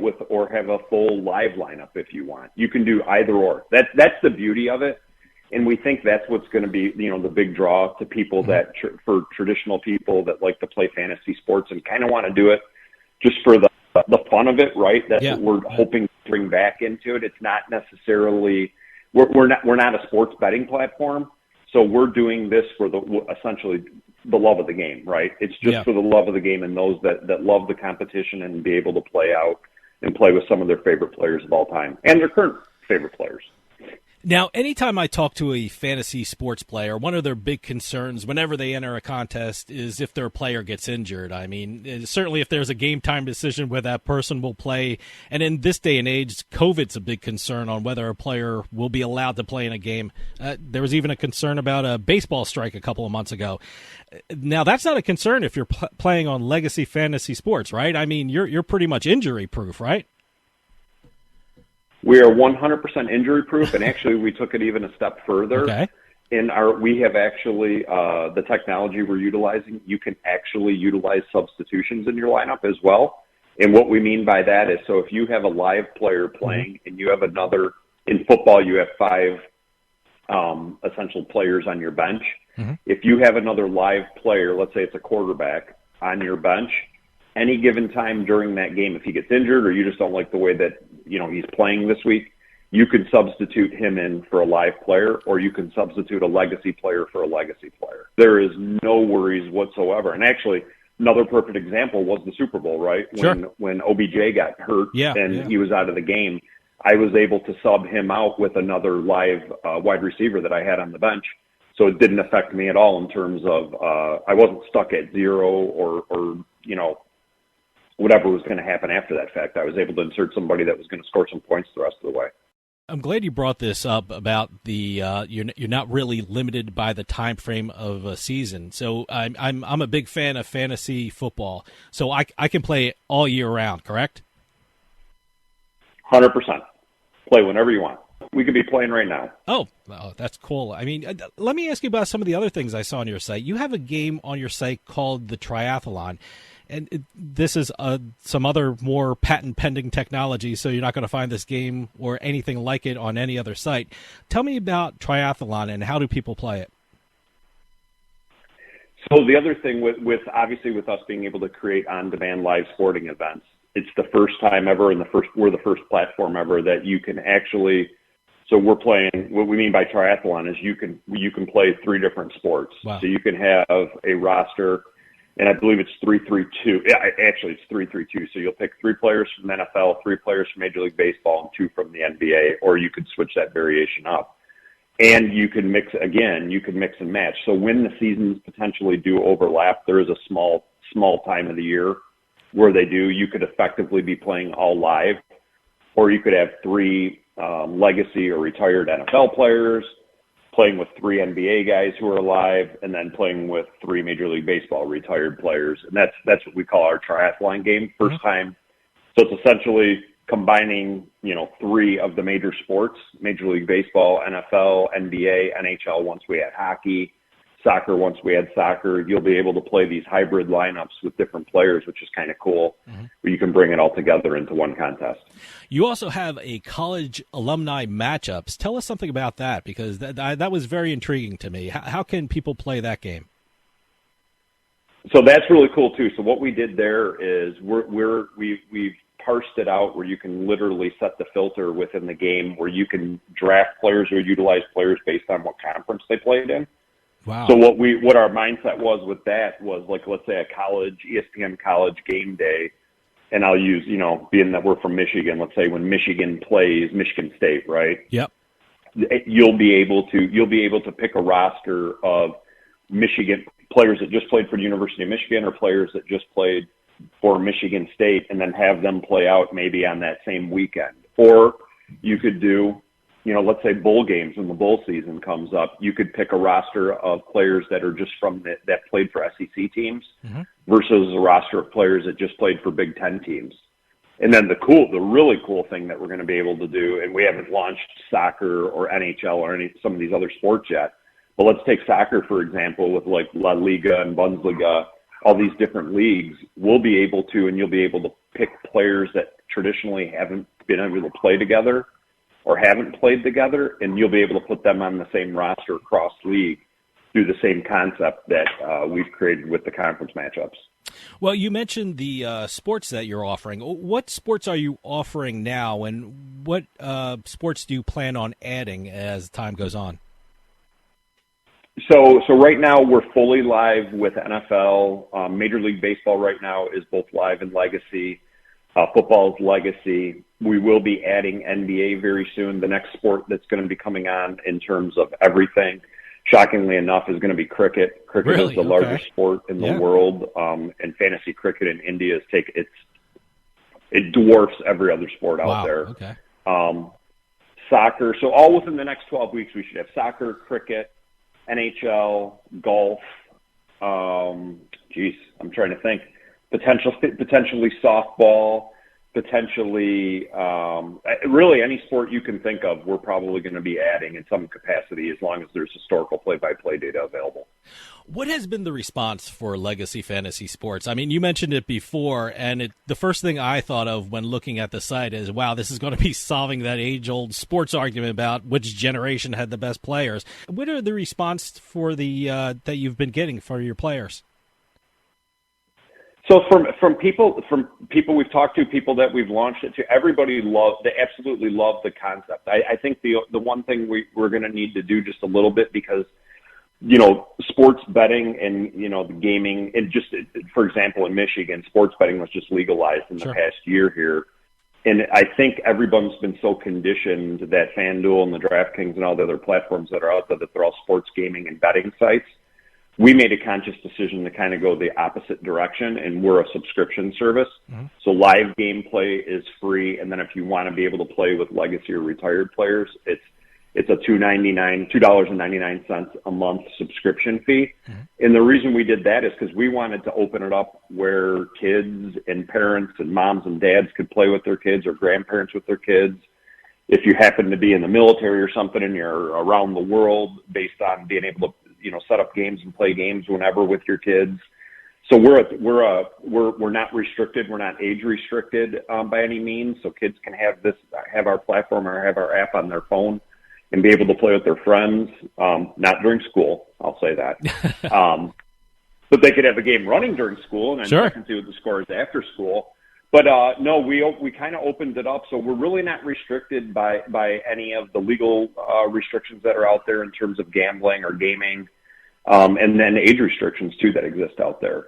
Speaker 8: with, or have a full live lineup if you want. You can do either or. That's the beauty of it, and we think that's what's going to be the big draw to people that for traditional people that like to play fantasy sports and kind of want to do it just for the fun of it, right? That's what we're hoping to bring back into it. It's not necessarily we're not a sports betting platform, so we're doing this for essentially the love of the game, right? It's just for the love of the game and those that love the competition and be able to play out and play with some of their favorite players of all time and their current favorite players.
Speaker 1: Now, anytime I talk to a fantasy sports player, one of their big concerns whenever they enter a contest is if their player gets injured. I mean, certainly if there's a game time decision where that person will play, and in this day and age, COVID's a big concern on whether a player will be allowed to play in a game. There was even a concern about a baseball strike a couple of months ago. Now, that's not a concern if you're playing on legacy fantasy sports, right? I mean, you're pretty much injury-proof, right?
Speaker 8: We are 100% injury-proof, and actually we took it even a step further.
Speaker 1: Okay.
Speaker 8: we have actually the technology we're utilizing. You can actually utilize substitutions in your lineup as well. And what we mean by that is, so if you have a live player playing and you have another, in football you have 5 essential players on your bench. If you have another live player, let's say it's a quarterback on your bench, any given time during that game, if he gets injured or you just don't like the way that he's playing this week, you can substitute him in for a live player, or you can substitute a legacy player for a legacy player. There is no worries whatsoever. And actually, another perfect example was the Super Bowl, right?
Speaker 1: Sure.
Speaker 8: When OBJ got hurt he was out of the game, I was able to sub him out with another live wide receiver that I had on the bench. So it didn't affect me at all in terms of I wasn't stuck at 0 or whatever was going to happen after that fact. I was able to insert somebody that was going to score some points the rest of the way.
Speaker 1: I'm glad you brought this up about the you're not really limited by the time frame of a season. So I'm a big fan of fantasy football. So I can play it all year round, correct?
Speaker 8: 100%. Play whenever you want. We could be playing right now. Oh,
Speaker 1: that's cool. I mean, let me ask you about some of the other things I saw on your site. You have a game on your site called the Triathlon. And this is some other more patent-pending technology, so you're not going to find this game or anything like it on any other site. Tell me about Triathlon and how do people play it?
Speaker 8: So the other thing with obviously with us being able to create on-demand live sporting events, it's the first time ever, and we're the first platform ever that you can actually. So we're playing. What we mean by triathlon is you can play 3 different sports.
Speaker 1: Wow.
Speaker 8: So you can have a roster. And I believe it's 3-3-2. Yeah, actually, it's 3-3-2. So you'll pick 3 players from the NFL, 3 players from Major League Baseball, and 2 from the NBA, or you could switch that variation up. And you can mix and match. So when the seasons potentially do overlap, there is a small time of the year where you could effectively be playing all live, or you could have 3 legacy or retired NFL players, playing with 3 NBA guys who are alive, and then playing with 3 Major League Baseball retired players. And that's what we call our triathlon game. First time. So it's essentially combining, 3 of the major sports, Major League Baseball, NFL, NBA, NHL once we had hockey, soccer once we had soccer. You'll be able to play these hybrid lineups with different players, which is kind of cool, where you can bring it all together into one contest.
Speaker 1: You also have a college alumni matchups. Tell us something about that, because that was very intriguing to me. How can people play that game?
Speaker 8: So that's really cool too. So what we did there is we've parsed it out where you can literally set the filter within the game where you can draft players or utilize players based on what conference they played in.
Speaker 1: Wow.
Speaker 8: So what our mindset was with that was, like, let's say a ESPN college game day, and I'll use, being that we're from Michigan, let's say when Michigan plays Michigan State, right?
Speaker 1: Yep.
Speaker 8: You'll be able to pick a roster of Michigan players that just played for the University of Michigan or players that just played for Michigan State, and then have them play out maybe on that same weekend. Or you could do, let's say bowl games when the bowl season comes up, you could pick a roster of players that are just that played for SEC teams versus a roster of players that just played for Big Ten teams. And then the really cool thing that we're going to be able to do, and we haven't launched soccer or NHL or some of these other sports yet, but let's take soccer, for example, with like La Liga and Bundesliga, all these different leagues. You'll be able to pick players that traditionally haven't been able to play together or haven't played together, and you'll be able to put them on the same roster across league through the same concept that we've created with the conference matchups.
Speaker 1: Well, you mentioned the sports that you're offering. What sports are you offering now, and what sports do you plan on adding as time goes on?
Speaker 8: So right now we're fully live with NFL. Major League Baseball right now is both live and legacy. Football is legacy. We will be adding NBA very soon. The next sport that's going to be coming on in terms of everything, shockingly enough, is going to be cricket. Cricket is the largest sport in the world, and fantasy cricket in India it dwarfs every other sport out there.
Speaker 1: Okay.
Speaker 8: Soccer. So all within the next 12 weeks, we should have soccer, cricket, NHL, golf. I'm trying to think. Potentially softball. potentially, really any sport you can think of, we're probably going to be adding in some capacity as long as there's historical play-by-play data available.
Speaker 1: What has been the response for legacy fantasy sports? I mean, you mentioned it before, and the first thing I thought of when looking at the site is, wow, this is going to be solving that age-old sports argument about which generation had the best players. What are the response for the that you've been getting for your players?
Speaker 8: So from people we've talked to, people that we've launched it to, they absolutely love the concept. I think the one thing we're going to need to do just a little bit, because sports betting and the gaming, and just for example in Michigan, sports betting was just legalized in the past year here, and I think everyone's been so conditioned that FanDuel and the DraftKings and all the other platforms that are out there, that they're all sports gaming and betting sites. We made a conscious decision to kind of go the opposite direction, and we're a subscription service. Mm-hmm. So live gameplay is free, and then if you want to be able to play with legacy or retired players, it's a $2.99 a month subscription fee. Mm-hmm. And the reason we did that is because we wanted to open it up where kids and parents and moms and dads could play with their kids, or grandparents with their kids. If you happen to be in the military or something and you're around the world, based on being able to set up games and play games whenever with your kids. So we're not restricted. We're not age restricted by any means. So kids can have our platform or have our app on their phone and be able to play with their friends. Not during school, I'll say that. But they could have a game running during school, and then check and see what the score is after school. But no, we kind of opened it up, so we're really not restricted by any of the legal restrictions that are out there in terms of gambling or gaming, and then age restrictions too that exist out there.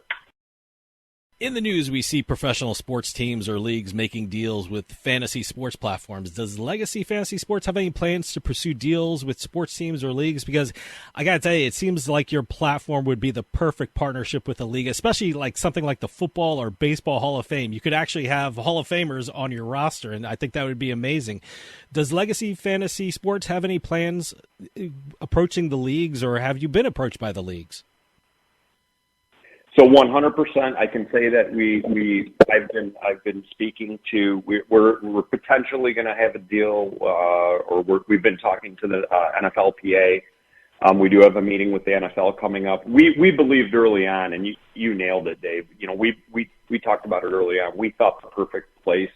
Speaker 1: In the news, we see professional sports teams or leagues making deals with fantasy sports platforms. Does Legacy Fantasy Sports have any plans to pursue deals with sports teams or leagues? Because I got to tell you, it seems like your platform would be the perfect partnership with a league, especially like something like the Football or Baseball Hall of Fame. You could actually have Hall of Famers on your roster, and I think that would be amazing. Does Legacy Fantasy Sports have any plans approaching the leagues, or have you been approached by the leagues?
Speaker 8: So 100%, I can say that I've been speaking to. We're potentially going to have a deal, we've been talking to the NFLPA. We do have a meeting with the NFL coming up. We believed early on, and you nailed it, Dave. We talked about it early on. We thought the perfect place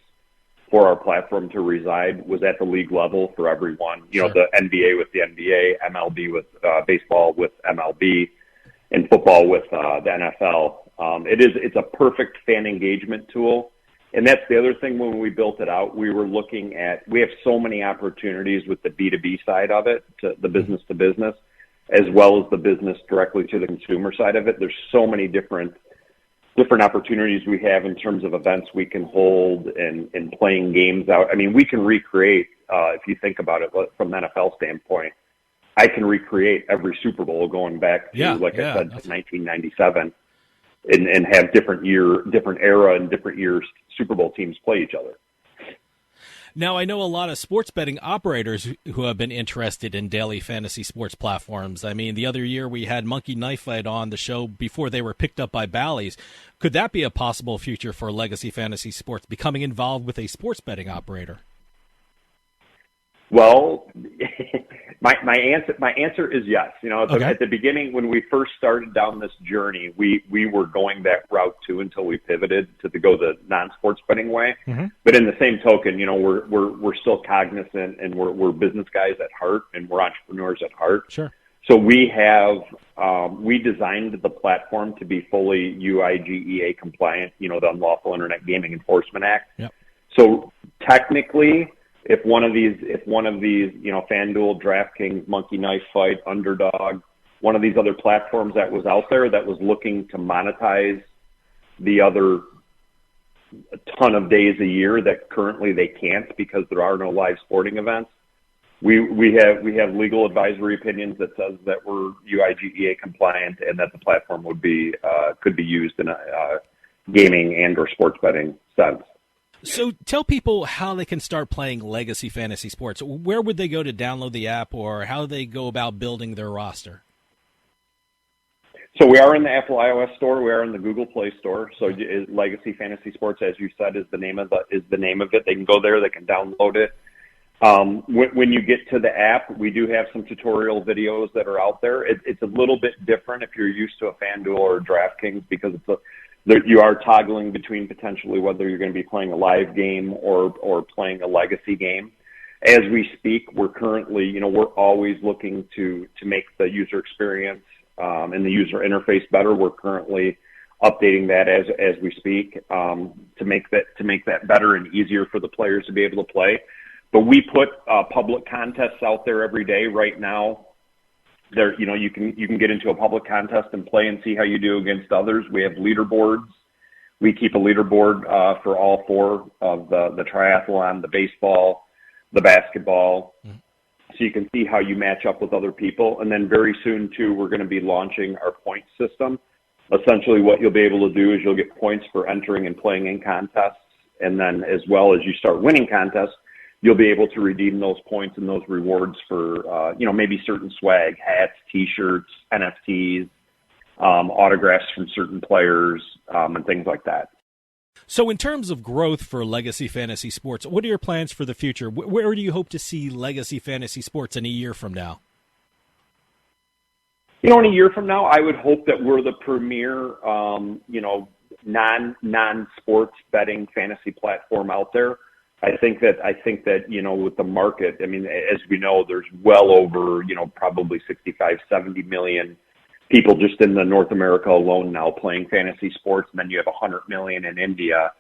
Speaker 8: for our platform to reside was at the league level for everyone. The NBA with the NBA, MLB with baseball with MLB. And football with the NFL. It's a perfect fan engagement tool. And that's the other thing. When we built it out, we have so many opportunities with the B2B side of it, to the business to business, as well as the business directly to the consumer side of it. There's so many different opportunities we have in terms of events we can hold and playing games out. I mean, we can recreate, if you think about it from an NFL standpoint, I can recreate every Super Bowl going back to, I said, 1997, and have different era and different years Super Bowl teams play each other.
Speaker 1: Now, I know a lot of sports betting operators who have been interested in daily fantasy sports platforms. I mean, the other year we had Monkey Knife Fight on the show before they were picked up by Bally's. Could that be a possible future for Legacy Fantasy Sports, becoming involved with a sports betting operator?
Speaker 8: Well, my answer is yes. At the beginning, when we first started down this journey, we were going that route too until we pivoted to go the non-sports betting way. Mm-hmm. But in the same token, we're still cognizant, and we're business guys at heart, and we're entrepreneurs at heart.
Speaker 1: Sure.
Speaker 8: So we designed the platform to be fully UIGEA compliant. The Unlawful Internet Gaming Enforcement Act. Yep. So technically, If one of these, FanDuel, DraftKings, Monkey Knife Fight, Underdog, one of these other platforms that was out there that was looking to monetize the other ton of days a year that currently they can't because there are no live sporting events, we have legal advisory opinions that says that we're UIGEA compliant and that the platform could be used in a gaming and or sports betting sense.
Speaker 1: So tell people how they can start playing Legacy Fantasy Sports. Where would they go to download the app, or how do they go about building their roster?
Speaker 8: So we are in the Apple iOS store. We are in the Google Play Store. So Legacy Fantasy Sports, as you said, is the name of it. They can go there. They can download it. When you get to the app, we do have some tutorial videos that are out there. It's a little bit different if you're used to a FanDuel or DraftKings, because you are toggling between potentially whether you're going to be playing a live game or playing a legacy game. As we speak, we're currently, we're always looking to make the user experience and the user interface better. We're currently updating that as we speak to make that better and easier for the players to be able to play. But we put public contests out there every day. Right now, there, you can get into a public contest and play and see how you do against others. We have leaderboards. We keep a leaderboard for all four of the triathlon, the baseball, the basketball. So you can see how you match up with other people. And then very soon, too, we're going to be launching our point system. Essentially, what you'll be able to do is you'll get points for entering and playing in contests. And then as well as you start winning contests, you'll be able to redeem those points and those rewards for, maybe certain swag, hats, T-shirts, NFTs, autographs from certain players, and things like that.
Speaker 1: So in terms of growth for Legacy Fantasy Sports, what are your plans for the future? Where do you hope to see Legacy Fantasy Sports in a year from now?
Speaker 8: In a year from now, I would hope that we're the premier, non-sports betting fantasy platform out there. I think that with the market, as we know, there's well over, probably 65, 70 million people just in the North America alone now playing fantasy sports. And then you have 100 million in India.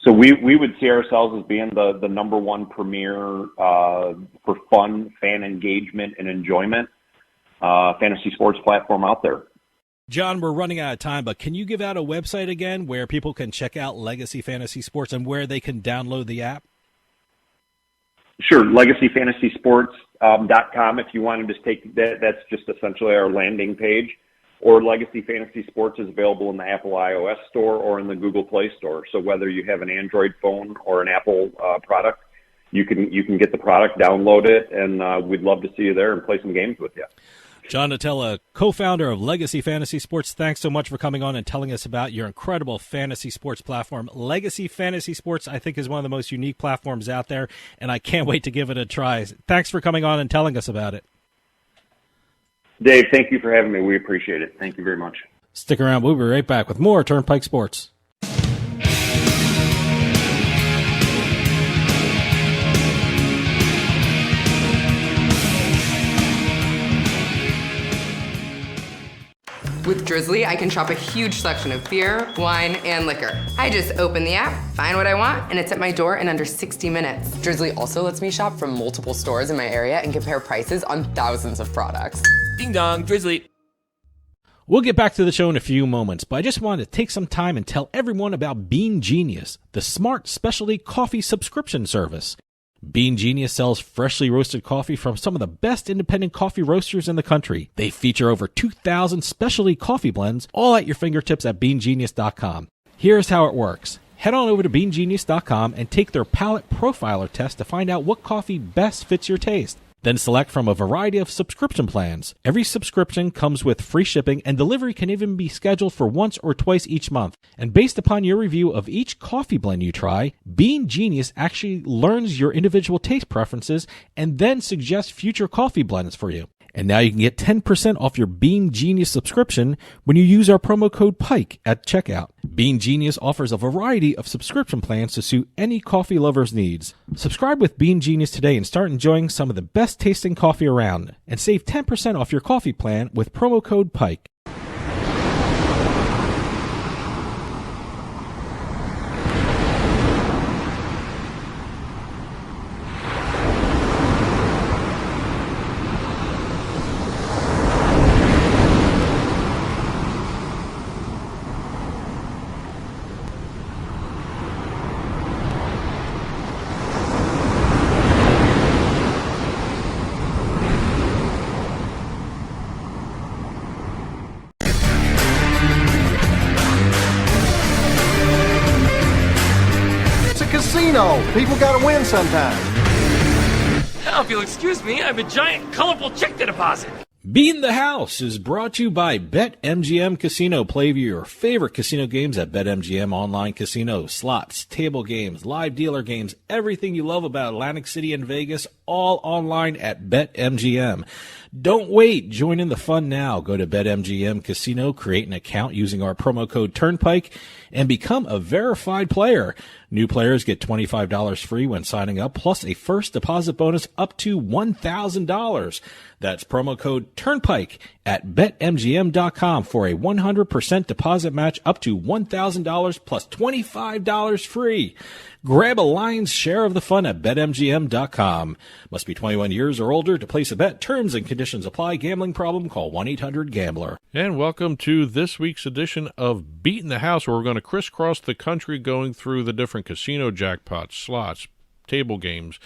Speaker 8: So we would see ourselves as being the number one premier for fun, fan engagement, and enjoyment fantasy sports platform out there.
Speaker 1: John, we're running out of time, but can you give out a website again where people can check out Legacy Fantasy Sports and where they can download the app?
Speaker 8: Sure, legacyfantasysports.com. If you want to just take that, that's just essentially our landing page. Or Legacy Fantasy Sports is available in the Apple iOS store or in the Google Play Store. So whether you have an Android phone or an Apple product, you can get the product, download it, and we'd love to see you there and play some games with you.
Speaker 1: John Latella, co-founder of Legacy Fantasy Sports, thanks so much for coming on and telling us about your incredible fantasy sports platform. Legacy Fantasy Sports, I think, is one of the most unique platforms out there, and I can't wait to give it a try. Thanks for coming on and telling us about it.
Speaker 8: Dave, thank you for having me. We appreciate it. Thank you very much.
Speaker 1: Stick around. We'll be right back with more Turnpike Sports.
Speaker 9: With Drizzly, I can shop a huge selection of beer, wine, and liquor. I just open the app, find what I want, and it's at my door in under 60 minutes.
Speaker 10: Drizzly also lets me shop from multiple stores in my area and compare prices on thousands of products.
Speaker 6: Ding dong, Drizzly.
Speaker 1: We'll get back to the show in a few moments, but I just wanted to take some time and tell everyone about Bean Genius, the smart specialty coffee subscription service. Bean Genius sells freshly roasted coffee from some of the best independent coffee roasters in the country. They feature over 2,000 specialty coffee blends, all at your fingertips at beangenius.com. Here's how it works. Head on over to beangenius.com and take their palate profiler test to find out what coffee best fits your taste. Then select from a variety of subscription plans. Every subscription comes with free shipping, and delivery can even be scheduled for once or twice each month. And based upon your review of each coffee blend you try, Bean Genius actually learns your individual taste preferences and then suggests future coffee blends for you. And now you can get 10% off your Bean Genius subscription when you use our promo code PIKE at checkout. Bean Genius offers a variety of subscription plans to suit any coffee lover's needs. Subscribe with Bean Genius today and start enjoying some of the best tasting coffee around. And save 10% off your coffee plan with promo code PIKE.
Speaker 11: People gotta win sometime.
Speaker 6: Now, if you'll excuse me, I have a giant, colorful check to deposit.
Speaker 1: Beatin The House is brought to you by BetMGM Casino. Play your favorite casino games at BetMGM Online Casino. Slots, table games, live dealer games, everything you love about Atlantic City and Vegas, all online at BetMGM. Don't wait. Join in the fun now. Go to BetMGM Casino, create an account using our promo code Turnpike, and become a verified player. New players get $25 free when signing up, plus a first deposit bonus up to $1,000. That's promo code Turnpike at BetMGM.com for a 100% deposit match up to $1,000 plus $25 free. Grab a lion's share of the fun at BetMGM.com. Must be 21 years or older to place a bet. Terms and conditions apply. Gambling problem? Call 1-800-GAMBLER.
Speaker 2: And welcome to this week's edition of Beatin the House, where we're going to crisscross the country going through the different casino jackpots, slots, table games,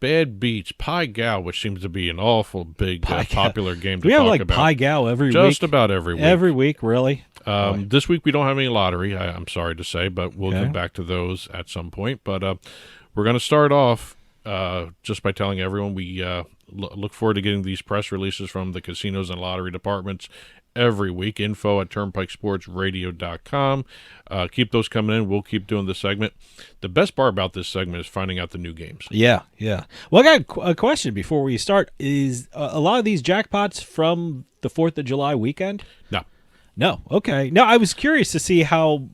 Speaker 2: bad beats, Pai Gow, which seems to be an awful big popular game to
Speaker 1: we have
Speaker 2: talk
Speaker 1: like
Speaker 2: about.
Speaker 1: Pai Gow every week?
Speaker 2: Just about every week.
Speaker 1: Every week, really?
Speaker 2: This week we don't have any lottery, I'm sorry to say, but we'll get back to those at some point. But we're going to start off just by telling everyone we look forward to getting these press releases from the casinos and lottery departments every week. Info at turnpikesportsradio.com. Keep those coming in. We'll keep doing this segment. The best part about this segment is finding out the new games.
Speaker 1: Yeah. Well, I got a question before we start. Is a lot of these jackpots from the 4th of July weekend? No. Okay. No, I was curious to see how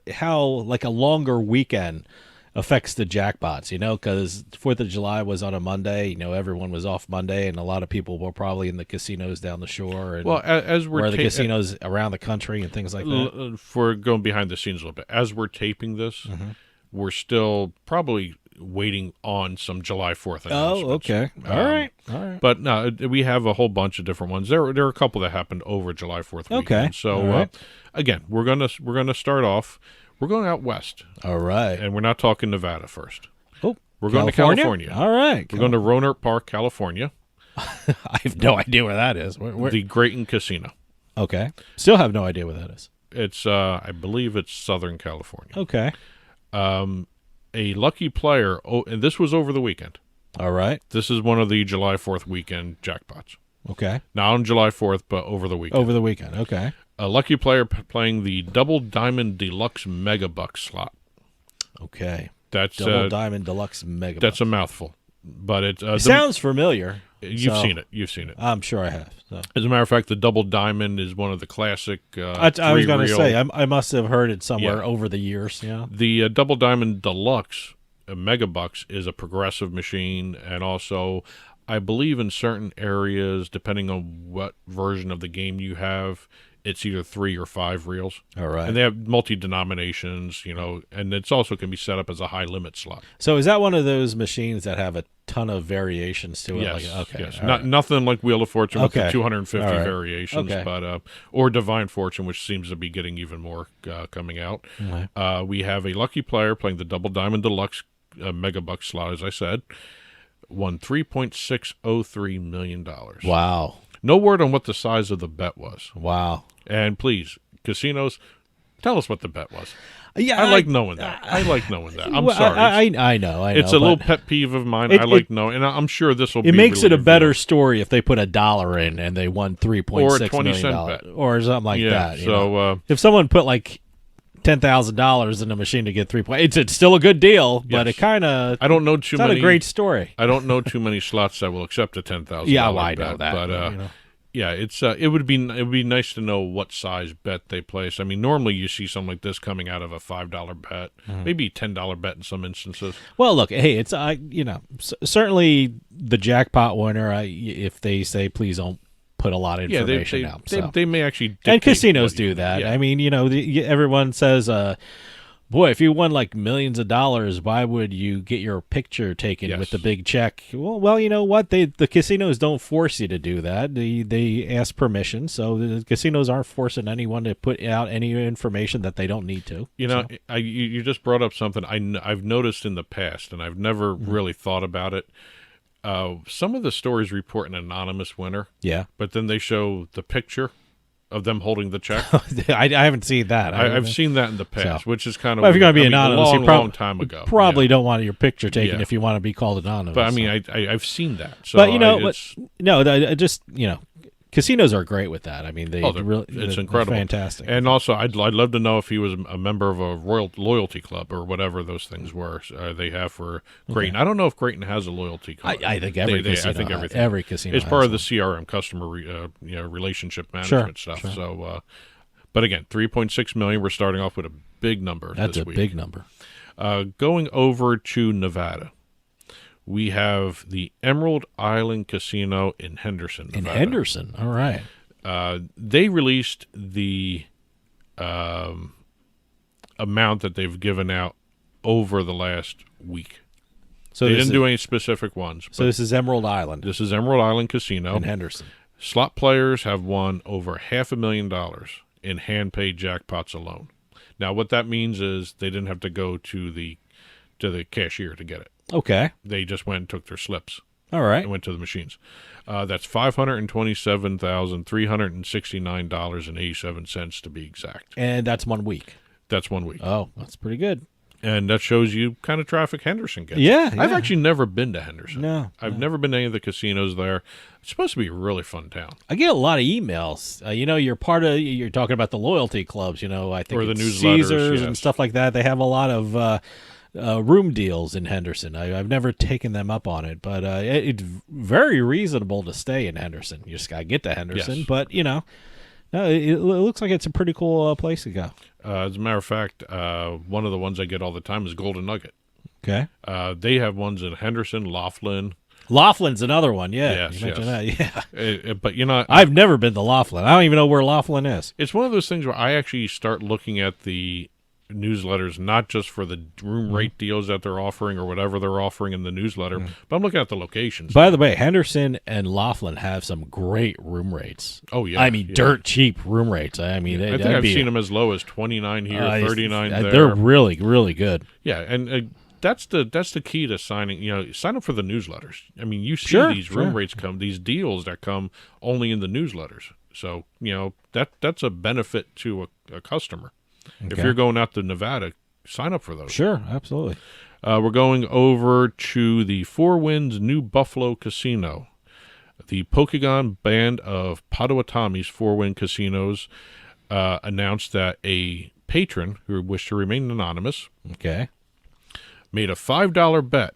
Speaker 1: like a longer weekend affects the jackpots, because 4th of July was on a Monday. Everyone was off Monday, and a lot of people were probably in the casinos down the shore and
Speaker 2: as we're
Speaker 1: the casinos around the country and things like that.
Speaker 2: If we're going behind the scenes a little bit, as we're taping this, we're still probably waiting on some July 4th announcements.
Speaker 1: Oh, okay. All right.
Speaker 2: But no, we have a whole bunch of different ones. There are a couple that happened over July 4th weekend.
Speaker 1: Okay.
Speaker 2: So again, we're gonna start off. We're going out west.
Speaker 1: All right.
Speaker 2: And we're not talking Nevada first.
Speaker 1: Oh,
Speaker 2: we're going to California.
Speaker 1: All right.
Speaker 2: We're going to Rohnert Park, California.
Speaker 1: I have no idea where that is. Where?
Speaker 2: The Grayton Casino.
Speaker 1: Okay. Still have no idea where that is.
Speaker 2: It's I believe it's Southern California.
Speaker 1: Okay.
Speaker 2: A lucky player, and this was over the weekend.
Speaker 1: All right.
Speaker 2: This is one of the July 4th weekend jackpots.
Speaker 1: Okay.
Speaker 2: Not on July 4th, but over the weekend.
Speaker 1: Over the weekend, okay.
Speaker 2: A lucky player playing the Double Diamond Deluxe Megabucks slot.
Speaker 1: Okay.
Speaker 2: That's
Speaker 1: Double Diamond Deluxe Megabucks.
Speaker 2: That's a mouthful, but it
Speaker 1: sounds familiar.
Speaker 2: You've seen it. You've seen it.
Speaker 1: I'm sure I have. So.
Speaker 2: As a matter of fact, the Double Diamond is one of the classic.
Speaker 1: I was going to say I must have heard it somewhere over the years. Yeah.
Speaker 2: The Double Diamond Deluxe Megabucks is a progressive machine, and also, I believe in certain areas, depending on what version of the game you have, it's either 3 or 5 reels.
Speaker 1: All right.
Speaker 2: And they have multi-denominations, and it's also can be set up as a high-limit slot.
Speaker 1: So is that one of those machines that have a ton of variations to it?
Speaker 2: Yes.
Speaker 1: Okay.
Speaker 2: Yes. Nothing like Wheel of Fortune with the 250 variations,
Speaker 1: okay.
Speaker 2: but or Divine Fortune, which seems to be getting even more coming out.
Speaker 1: Okay.
Speaker 2: We have a lucky player playing the Double Diamond Deluxe Megabucks slot, as I said, won $3.603 million.
Speaker 1: Wow.
Speaker 2: No word on what the size of the bet was.
Speaker 1: Wow.
Speaker 2: And please, casinos, tell us what the bet was.
Speaker 1: Yeah,
Speaker 2: I like knowing that. I'm
Speaker 1: well,
Speaker 2: sorry.
Speaker 1: I know.
Speaker 2: It's a little pet peeve of mine. I like knowing, and I'm sure this will be.
Speaker 1: It makes
Speaker 2: really
Speaker 1: it a better story if they put $1 in and they won $3.6 million.
Speaker 2: Or a 20-cent bet.
Speaker 1: Or something like that.
Speaker 2: So
Speaker 1: if someone put like $10,000 in a machine to get 3 points, it's still a good deal, but it kind of.
Speaker 2: I don't know too many.
Speaker 1: Not a great story.
Speaker 2: I don't know too many slots that will accept a $10,000.
Speaker 1: Yeah, well, I
Speaker 2: bet,
Speaker 1: know that.
Speaker 2: But yeah, it's it would be nice to know what size bet they place. I mean, normally you see something like this coming out of a $5 bet, maybe $10 bet in some instances.
Speaker 1: Well, look, hey, it's certainly the jackpot winner. If they say please don't put a lot of information out,
Speaker 2: they may actually,
Speaker 1: and casinos do that.
Speaker 2: Yeah.
Speaker 1: I mean, everyone says, boy, if you won like millions of dollars, why would you get your picture taken with the big check? Well, you know what? The casinos don't force you to do that. They ask permission, so the casinos aren't forcing anyone to put out any information that they don't need to.
Speaker 2: You just brought up something I've noticed in the past, and I've never really thought about it. Some of the stories report an anonymous winner.
Speaker 1: Yeah.
Speaker 2: But then they show the picture of them holding the check.
Speaker 1: I haven't seen that.
Speaker 2: I've seen that in the past, which is kind of
Speaker 1: if you're going to be anonymous,
Speaker 2: long time ago.
Speaker 1: You probably don't want your picture taken if you want to be called anonymous.
Speaker 2: But I mean, I've seen that. So
Speaker 1: but Casinos are great with that. I mean,
Speaker 2: it's incredible,
Speaker 1: fantastic.
Speaker 2: And also, I'd love to know if he was a member of a royal loyalty club or whatever those things were they have for Grayton. I don't know if Grayton has a loyalty club.
Speaker 1: I think every casino.
Speaker 2: I think
Speaker 1: every casino.
Speaker 2: It's part of the CRM, customer relationship management stuff.
Speaker 1: Sure.
Speaker 2: So, but again, $3.6 million. We're starting off with a big number.
Speaker 1: That's
Speaker 2: this
Speaker 1: a
Speaker 2: week.
Speaker 1: big number.
Speaker 2: Going over to Nevada. We have the Emerald Island Casino in Henderson, Nevada.
Speaker 1: In Henderson, all right.
Speaker 2: They released the amount that they've given out over the last week. So they didn't do any specific ones.
Speaker 1: So this is Emerald Island.
Speaker 2: This is Emerald Island Casino
Speaker 1: in Henderson.
Speaker 2: Slot players have won over $500,000 in hand-paid jackpots alone. Now, what that means is they didn't have to go to the cashier to get it.
Speaker 1: Okay.
Speaker 2: They just went and took their slips.
Speaker 1: All right.
Speaker 2: And went to the machines. That's $527,369.87 to be exact.
Speaker 1: And that's 1 week.
Speaker 2: That's 1 week.
Speaker 1: Oh, that's pretty good.
Speaker 2: And that shows you kind of traffic Henderson gets.
Speaker 1: Yeah.
Speaker 2: I've actually never been to Henderson.
Speaker 1: No.
Speaker 2: I've never been to any of the casinos there. It's supposed to be a really fun town.
Speaker 1: I get a lot of emails. You're talking about the loyalty clubs, I think
Speaker 2: or the
Speaker 1: it's
Speaker 2: newsletters
Speaker 1: Caesars and stuff like that. They have a lot of room deals in Henderson. I've never taken them up on it, but it's very reasonable to stay in Henderson. You just got to get to Henderson.
Speaker 2: Yes.
Speaker 1: But, no, it looks like it's a pretty cool place to go.
Speaker 2: As a matter of fact, one of the ones I get all the time is Golden Nugget.
Speaker 1: Okay.
Speaker 2: They have ones in Henderson, Laughlin.
Speaker 1: Laughlin's another one, yeah.
Speaker 2: Yes,
Speaker 1: you mentioned that, yeah.
Speaker 2: But,
Speaker 1: I've never been to Laughlin. I don't even know where Laughlin is.
Speaker 2: It's one of those things where I actually start looking at the newsletters, not just for the room rate deals that they're offering or whatever they're offering in the newsletter, but I'm looking at the locations.
Speaker 1: By the way, Henderson and Laughlin have some great room rates.
Speaker 2: Oh, yeah.
Speaker 1: I mean, dirt cheap room rates. I mean,
Speaker 2: I think I've seen them as low as 29 here, 39 there.
Speaker 1: They're really, really good.
Speaker 2: Yeah, and that's the key to signing. Sign up for the newsletters. I mean, you see these room rates come, these deals that come only in the newsletters. So that's a benefit to a customer. Okay. If you're going out to Nevada, sign up for those.
Speaker 1: Sure, absolutely.
Speaker 2: We're going over to the Four Winds New Buffalo Casino. The Pokégon band of Potawatomi's Four Wind Casinos announced that a patron who wished to remain anonymous made a $5 bet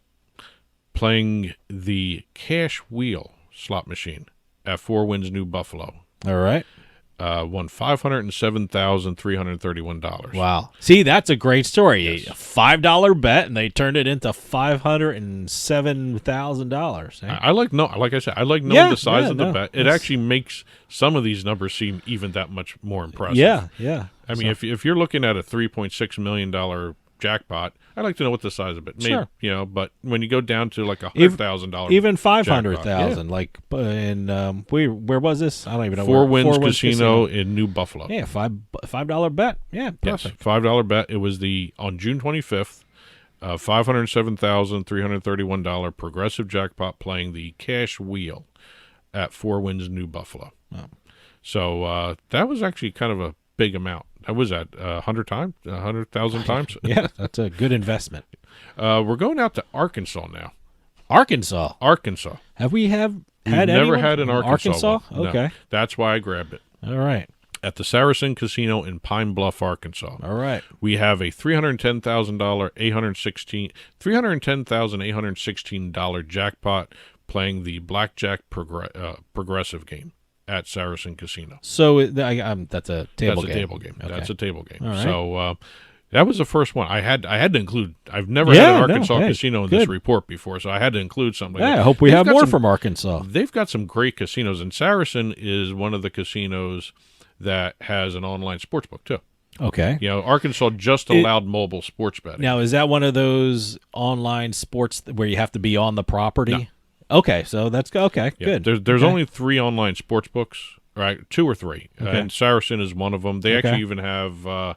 Speaker 2: playing the cash wheel slot machine at Four Winds New Buffalo.
Speaker 1: All right.
Speaker 2: Won $507,331.
Speaker 1: Wow. See, that's a great story. Yes. A $5 bet, and they turned it into $507,000.
Speaker 2: Like I said, I like knowing the size of the bet. It actually makes some of these numbers seem even that much more impressive.
Speaker 1: Yeah.
Speaker 2: I mean, if you're looking at a $3.6 million jackpot, I'd like to know what the size of it. Maybe,
Speaker 1: sure.
Speaker 2: But when you go down to like $100,000,
Speaker 1: even $500,000, like in where was this? I don't even know.
Speaker 2: Four Winds Casino in New Buffalo.
Speaker 1: Yeah, $5 bet. Yeah, perfect.
Speaker 2: Yes, $5 bet. It was on June 25th, $507,331 progressive jackpot playing the cash wheel at Four Winds New Buffalo.
Speaker 1: Oh.
Speaker 2: So that was actually kind of a big amount. I was at 100,000 times.
Speaker 1: Yeah, that's a good investment.
Speaker 2: We're going out to Arkansas now.
Speaker 1: Arkansas.
Speaker 2: Have
Speaker 1: we
Speaker 2: never had an Arkansas one.
Speaker 1: Okay.
Speaker 2: No, that's why I grabbed it.
Speaker 1: All right.
Speaker 2: At the Saracen Casino in Pine Bluff, Arkansas.
Speaker 1: All right.
Speaker 2: We have a $310,816 jackpot playing the blackjack progressive game at Saracen Casino.
Speaker 1: So that's a table game.
Speaker 2: That's a table game.
Speaker 1: Okay.
Speaker 2: That's a table game.
Speaker 1: All right.
Speaker 2: So that was the first one I had to include. I've never had an Arkansas casino in this report before, so I had to include something.
Speaker 1: I hope we have more from Arkansas.
Speaker 2: They've got some great casinos, and Saracen is one of the casinos that has an online sports book too.
Speaker 1: Okay.
Speaker 2: Arkansas just allowed mobile sports betting.
Speaker 1: Now, is that one of those online sports where you have to be on the property?
Speaker 2: No.
Speaker 1: Okay, so that's good.
Speaker 2: There's only 3 online sports books, right? 2 or 3, and Saracen is one of them. They actually even have one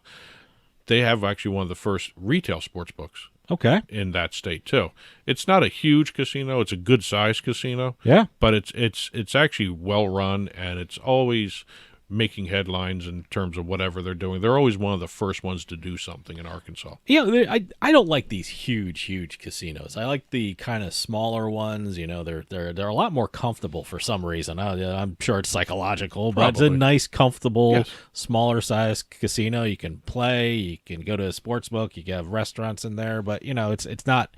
Speaker 2: of the first retail sports books.
Speaker 1: Okay.
Speaker 2: In that state too. It's not a huge casino. It's a good sized casino.
Speaker 1: Yeah.
Speaker 2: But it's actually well run, and it's always making headlines in terms of whatever they're doing. They're always one of the first ones to do something in Arkansas.
Speaker 1: Yeah, I don't like these huge casinos. I like the kind of smaller ones. You know, they're a lot more comfortable for some reason. I'm sure it's psychological, but it's a nice, comfortable, smaller size casino. You can play, you can go to a sports book, you can have restaurants in there, but you know, it's not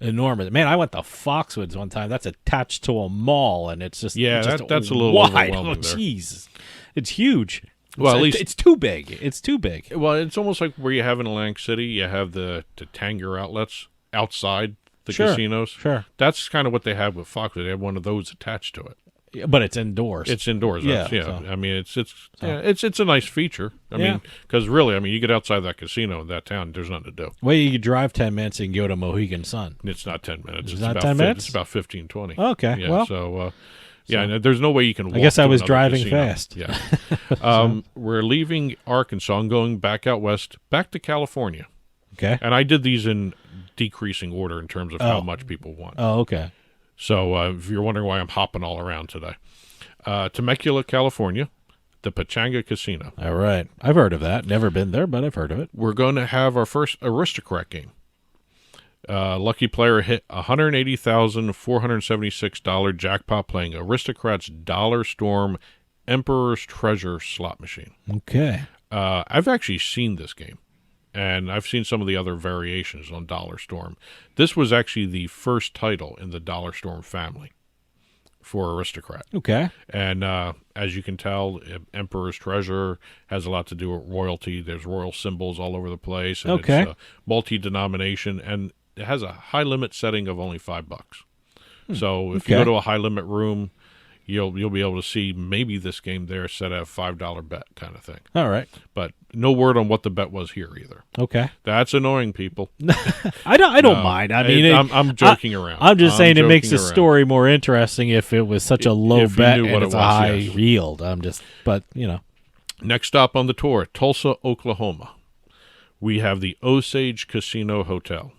Speaker 1: enormous. Man, I went to Foxwoods one time. That's attached to a mall, and it's just
Speaker 2: that's a little
Speaker 1: wide.
Speaker 2: overwhelming.
Speaker 1: Jeez, it's huge.
Speaker 2: Well, at least
Speaker 1: it's too big. It's too big.
Speaker 2: Well, it's almost like where you have in Atlantic City, you have the Tanger outlets outside the casinos.
Speaker 1: Sure,
Speaker 2: that's kind of what they have with Foxwoods. They have one of those attached to it.
Speaker 1: Yeah, but it's indoors.
Speaker 2: It's indoors. Yeah.
Speaker 1: So.
Speaker 2: I mean, it's a nice feature. I mean, because really, I mean, you get outside that casino in that town, there's nothing to do.
Speaker 1: Well, you drive 10 minutes and go to Mohegan Sun.
Speaker 2: It's not 10 minutes.
Speaker 1: It's not 10 minutes?
Speaker 2: It's about 15, 20.
Speaker 1: Okay.
Speaker 2: Yeah,
Speaker 1: well.
Speaker 2: So, there's no way you can walk.
Speaker 1: I guess I was
Speaker 2: to
Speaker 1: driving
Speaker 2: casino.
Speaker 1: fast.
Speaker 2: Yeah. We're leaving Arkansas and going back out west, back to California.
Speaker 1: Okay.
Speaker 2: And I did these in decreasing order in terms of how much people want.
Speaker 1: Oh, okay.
Speaker 2: So if you're wondering why I'm hopping all around today. Temecula, California, the Pachanga Casino.
Speaker 1: All right. I've heard of that. Never been there, but I've heard of it.
Speaker 2: We're going to have our first Aristocrat game. Lucky player hit $180,476 jackpot playing Aristocrat's Dollar Storm Emperor's Treasure slot machine.
Speaker 1: Okay.
Speaker 2: I've actually seen this game, and I've seen some of the other variations on Dollar Storm. This was actually the first title in the Dollar Storm family for Aristocrat.
Speaker 1: Okay.
Speaker 2: And as you can tell, Emperor's Treasure has a lot to do with royalty. There's royal symbols all over the place. And
Speaker 1: Okay.
Speaker 2: It's multi-denomination, and it has a high limit setting of only $5. So if you go to a high limit room, you'll be able to see maybe this game there set at a $5 bet kind of thing.
Speaker 1: All right.
Speaker 2: But no word on what the bet was here either.
Speaker 1: Okay.
Speaker 2: That's annoying, people.
Speaker 1: I don't mind. I mean,
Speaker 2: I'm joking around.
Speaker 1: I'm just saying it makes the
Speaker 2: around.
Speaker 1: story more interesting if it was such a low
Speaker 2: If you
Speaker 1: bet
Speaker 2: knew
Speaker 1: and
Speaker 2: what
Speaker 1: it's
Speaker 2: it
Speaker 1: a
Speaker 2: was,
Speaker 1: high
Speaker 2: yes.
Speaker 1: yield. But you know.
Speaker 2: Next stop on the tour, Tulsa, Oklahoma. We have the Osage Casino Hotel.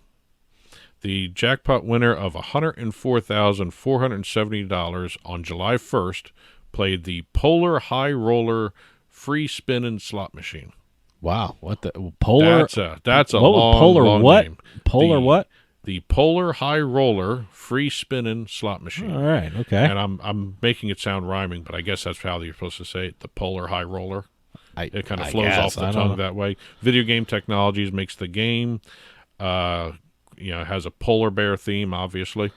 Speaker 2: The jackpot winner of $104,470 on July 1st played the Polar High Roller free spinning slot machine.
Speaker 1: Wow, what the Polar?
Speaker 2: That's a
Speaker 1: what,
Speaker 2: long,
Speaker 1: Polar
Speaker 2: long
Speaker 1: what?
Speaker 2: name.
Speaker 1: Polar what?
Speaker 2: The Polar High Roller free spinning slot machine.
Speaker 1: All right, okay.
Speaker 2: And I'm making it sound rhyming, but I guess that's how you're supposed to say it. The Polar High Roller. It kind of flows off the tongue that way. Video Game Technologies makes the game. It has a polar bear theme, obviously.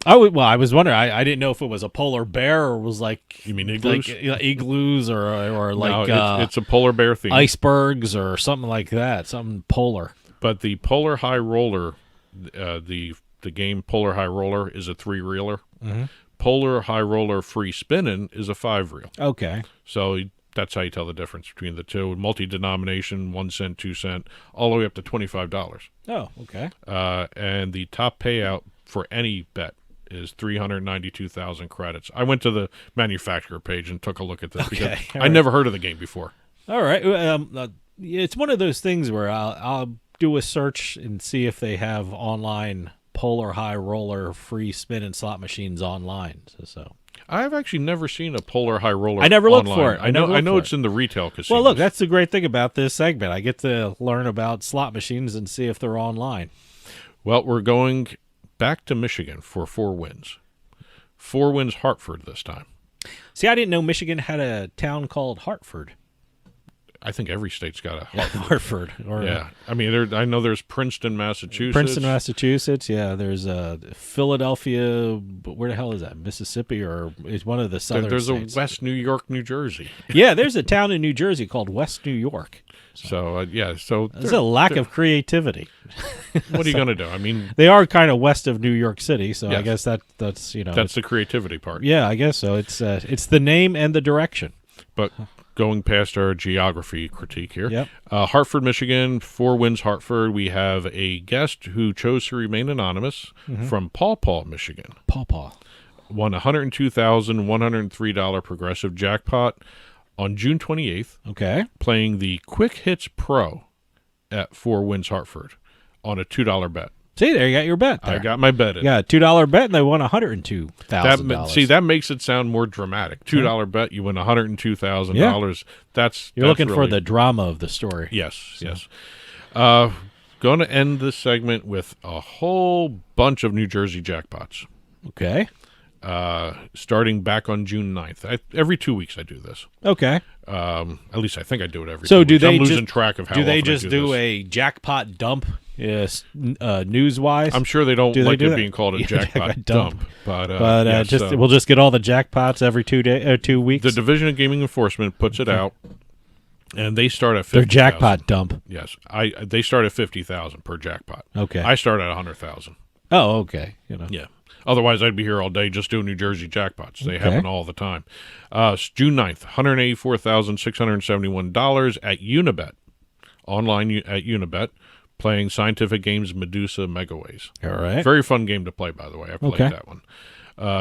Speaker 1: Oh, well, I was wondering. I didn't know if it was a polar bear or was like...
Speaker 2: You mean igloos?
Speaker 1: Like, igloos or like...
Speaker 2: No, it's a polar bear theme.
Speaker 1: Icebergs or something like that. Something polar.
Speaker 2: But the Polar High Roller, the game Polar High Roller is a 3-reeler.
Speaker 1: Mm-hmm.
Speaker 2: Polar High Roller free spinning is a 5-reel.
Speaker 1: Okay.
Speaker 2: So that's how you tell the difference between the two. Multi-denomination, 1 cent, 2 cent, all the way up to $25.
Speaker 1: Oh, okay.
Speaker 2: And the top payout for any bet is 392,000 credits. I went to the manufacturer page and took a look at this because I never heard of the game before.
Speaker 1: All right. It's one of those things where I'll do a search and see if they have online Polar High Roller free spin and slot machines online. So
Speaker 2: I've actually never seen a Polar High Roller.
Speaker 1: I never looked
Speaker 2: online.
Speaker 1: for it.
Speaker 2: I know it's in the retail casinos.
Speaker 1: Well, look, that's the great thing about this segment. I get to learn about slot machines and see if they're online.
Speaker 2: Well, we're going back to Michigan for 4 wins. 4 wins Hartford this time.
Speaker 1: See, I didn't know Michigan had a town called Hartford.
Speaker 2: I think every state's got a Hartford.
Speaker 1: Hartford.
Speaker 2: Yeah. I mean, I know there's Princeton, Massachusetts.
Speaker 1: Princeton, Massachusetts. Yeah, there's Philadelphia. Where the hell is that? Mississippi, or is one of the southern
Speaker 2: There's
Speaker 1: states?
Speaker 2: a West New York, New Jersey.
Speaker 1: Yeah, there's a town in New Jersey called West New York.
Speaker 2: So
Speaker 1: there's a lack of creativity.
Speaker 2: What are you going to do? I mean,
Speaker 1: they are kind of west of New York City, so
Speaker 2: yes.
Speaker 1: I guess that's
Speaker 2: that's the creativity part.
Speaker 1: Yeah, I guess so. It's the name and the direction.
Speaker 2: But going past our geography critique here,
Speaker 1: yep.
Speaker 2: Hartford, Michigan, 4 wins Hartford. We have a guest who chose to remain anonymous from Paw Paw, Michigan.
Speaker 1: Paw Paw
Speaker 2: won $102,103 progressive jackpot on June 28th.
Speaker 1: Okay.
Speaker 2: Playing the Quick Hits Pro at 4 wins Hartford on a $2 bet.
Speaker 1: See, there you got your bet there.
Speaker 2: I got my bet in.
Speaker 1: Yeah, $2 bet, and they won $102,000.
Speaker 2: See, that makes it sound more dramatic. $2 bet, you win $102,000.
Speaker 1: Yeah. You're looking for the drama of the story.
Speaker 2: Yes. Going to end this segment with a whole bunch of New Jersey jackpots.
Speaker 1: Okay.
Speaker 2: Starting back on June 9th. Every 2 weeks I do this.
Speaker 1: Okay.
Speaker 2: At least I think I do it every 2
Speaker 1: So
Speaker 2: weeks.
Speaker 1: do they
Speaker 2: I'm losing track of how
Speaker 1: do they
Speaker 2: often
Speaker 1: just
Speaker 2: I do
Speaker 1: do
Speaker 2: this.
Speaker 1: a jackpot dump? Yes, news-wise.
Speaker 2: I'm sure they don't
Speaker 1: do
Speaker 2: like
Speaker 1: they do
Speaker 2: it
Speaker 1: that?
Speaker 2: being called a jackpot dump. But
Speaker 1: yes, we'll just get all the jackpots every 2 weeks.
Speaker 2: The Division of Gaming Enforcement puts it out, and they start at 50,000.
Speaker 1: Their jackpot dump.
Speaker 2: Yes, they start at 50,000 per jackpot.
Speaker 1: Okay,
Speaker 2: I start at 100,000.
Speaker 1: Oh, okay.
Speaker 2: Yeah. Otherwise, I'd be here all day just doing New Jersey jackpots. They happen all the time. June 9th, $184,671 at Unibet, online at Unibet, playing Scientific Games Medusa Megaways.
Speaker 1: All right.
Speaker 2: Very fun game to play, by the way. I played that one.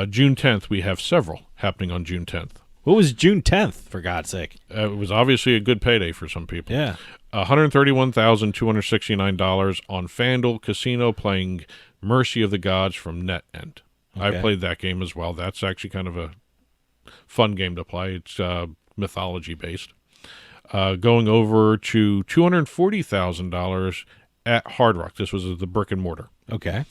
Speaker 2: June 10th, we have several happening on June 10th.
Speaker 1: What was June 10th, for God's sake?
Speaker 2: It was obviously a good payday for some people.
Speaker 1: Yeah.
Speaker 2: $131,269 on FanDuel Casino playing Mercy of the Gods from NetEnt. I played that game as well. That's actually kind of a fun game to play. It's mythology-based. Going over to $240,000 at Hard Rock. This was the brick and mortar.
Speaker 1: Okay.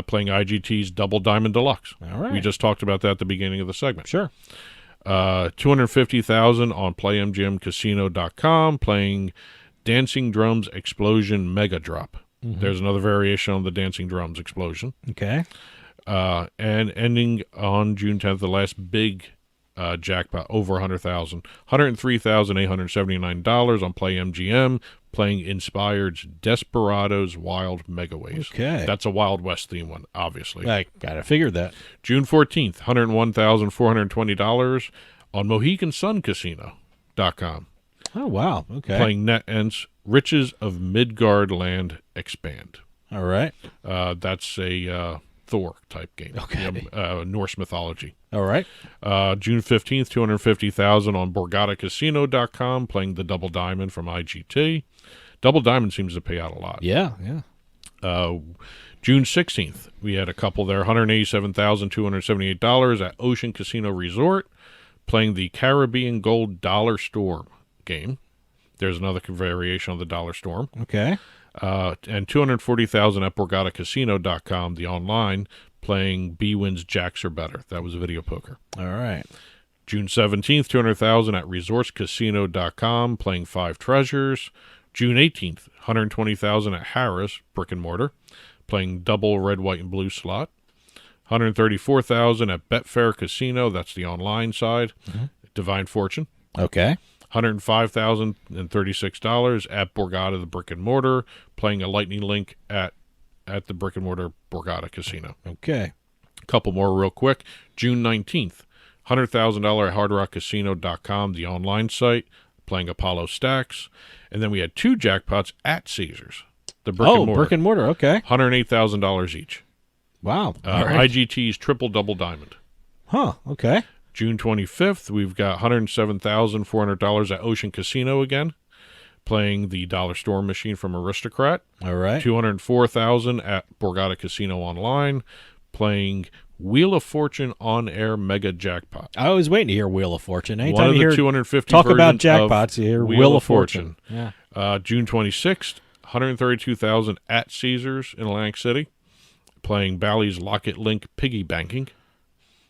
Speaker 2: Playing IGT's Double Diamond Deluxe.
Speaker 1: All right.
Speaker 2: We just talked about that at the beginning of the segment.
Speaker 1: Sure.
Speaker 2: $250,000 on PlayMGMCasino.com playing Dancing Drums Explosion Mega Drop. Mm-hmm. There's another variation on the Dancing Drums Explosion.
Speaker 1: Okay.
Speaker 2: And ending on June 10th, the last big jackpot, over $100,000. $103,879 on PlayMGM playing Inspired's Desperados Wild Megaways.
Speaker 1: Okay.
Speaker 2: That's a Wild West theme one, obviously.
Speaker 1: I gotta figure that.
Speaker 2: June 14th, $101,420 on MoheganSunCasino.com.
Speaker 1: Oh, wow. Okay.
Speaker 2: Playing NetEnt's Riches of Midgard Land Expand.
Speaker 1: All right.
Speaker 2: That's a Thor type game.
Speaker 1: Okay.
Speaker 2: Norse mythology.
Speaker 1: All right.
Speaker 2: June 15th, $250,000 on BorgataCasino.com playing the Double Diamond from IGT. Double Diamond seems to pay out a lot.
Speaker 1: Yeah.
Speaker 2: June 16th, we had a couple there, $187,278 at Ocean Casino Resort playing the Caribbean Gold Dollar Storm game. There's another variation on the Dollar Storm.
Speaker 1: Okay.
Speaker 2: And $240,000 at BorgataCasino.com, the online, playing B-Win's Jacks Are Better. That was a video poker.
Speaker 1: All right.
Speaker 2: June 17th, $200,000 at ResortsCasino.com, playing Five Treasures. June 18th, $120,000 at Harris, brick and mortar, playing double red, white, and blue slot. $134,000 at Betfair Casino, that's the online side, Divine Fortune.
Speaker 1: Okay.
Speaker 2: $105,036 at Borgata, the brick and mortar, playing a Lightning Link at the brick and mortar Borgata Casino.
Speaker 1: Okay.
Speaker 2: A couple more real quick. June 19th, $100,000 at HardRockCasino.com, the online site, playing Apollo Stacks. And then we had two jackpots at Caesars, the brick and mortar.
Speaker 1: Brick and mortar, okay.
Speaker 2: $108,000 each.
Speaker 1: Wow. All right.
Speaker 2: IGT's Triple Double Diamond.
Speaker 1: Huh, okay.
Speaker 2: June 25th, we've got $107,400 at Ocean Casino again, playing the Dollar Storm machine from Aristocrat.
Speaker 1: All right.
Speaker 2: $204,000 at Borgata Casino Online, playing Wheel of Fortune on-air mega jackpot.
Speaker 1: I was waiting to hear Wheel of Fortune. Anytime
Speaker 2: One of
Speaker 1: you
Speaker 2: the
Speaker 1: hear
Speaker 2: 250
Speaker 1: talk about
Speaker 2: versions
Speaker 1: jackpots, you hear Wheel of Fortune.
Speaker 2: Yeah. June 26th, $132,000 at Caesars in Atlantic City, playing Bally's Locket Link Piggy Banking.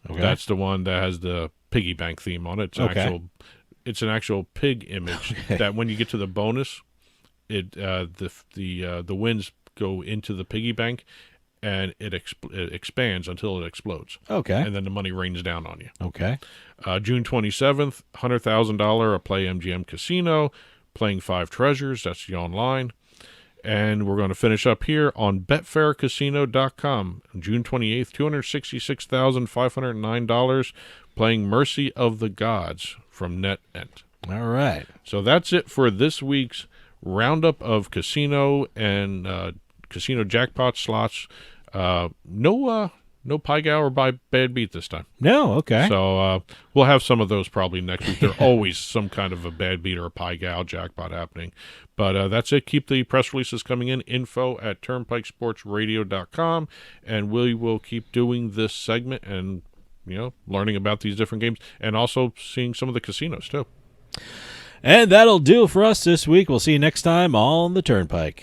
Speaker 2: Okay. That's the one that has the piggy bank theme on it. It's an actual pig image that when you get to the bonus, the winds go into the piggy bank and it expands until it explodes.
Speaker 1: Okay.
Speaker 2: And then the money rains down on you.
Speaker 1: Okay.
Speaker 2: June 27th, $100,000 at PlayMGM Casino, playing Five Treasures. That's the online. And we're going to finish up here on BetfairCasino.com. June 28th, $266,509, playing Mercy of the Gods from NetEnt.
Speaker 1: All right.
Speaker 2: So that's it for this week's roundup of casino and casino jackpot slots. No no Pie Gal or Bad Beat this time.
Speaker 1: No, okay.
Speaker 2: So we'll have some of those probably next week. There's always some kind of a Bad Beat or a Pie Gal jackpot happening. But that's it. Keep the press releases coming in. info@turnpikesportsradio.com. And we will keep doing this segment and, learning about these different games and also seeing some of the casinos, too.
Speaker 1: And that'll do it for us this week. We'll see you next time on the Turnpike.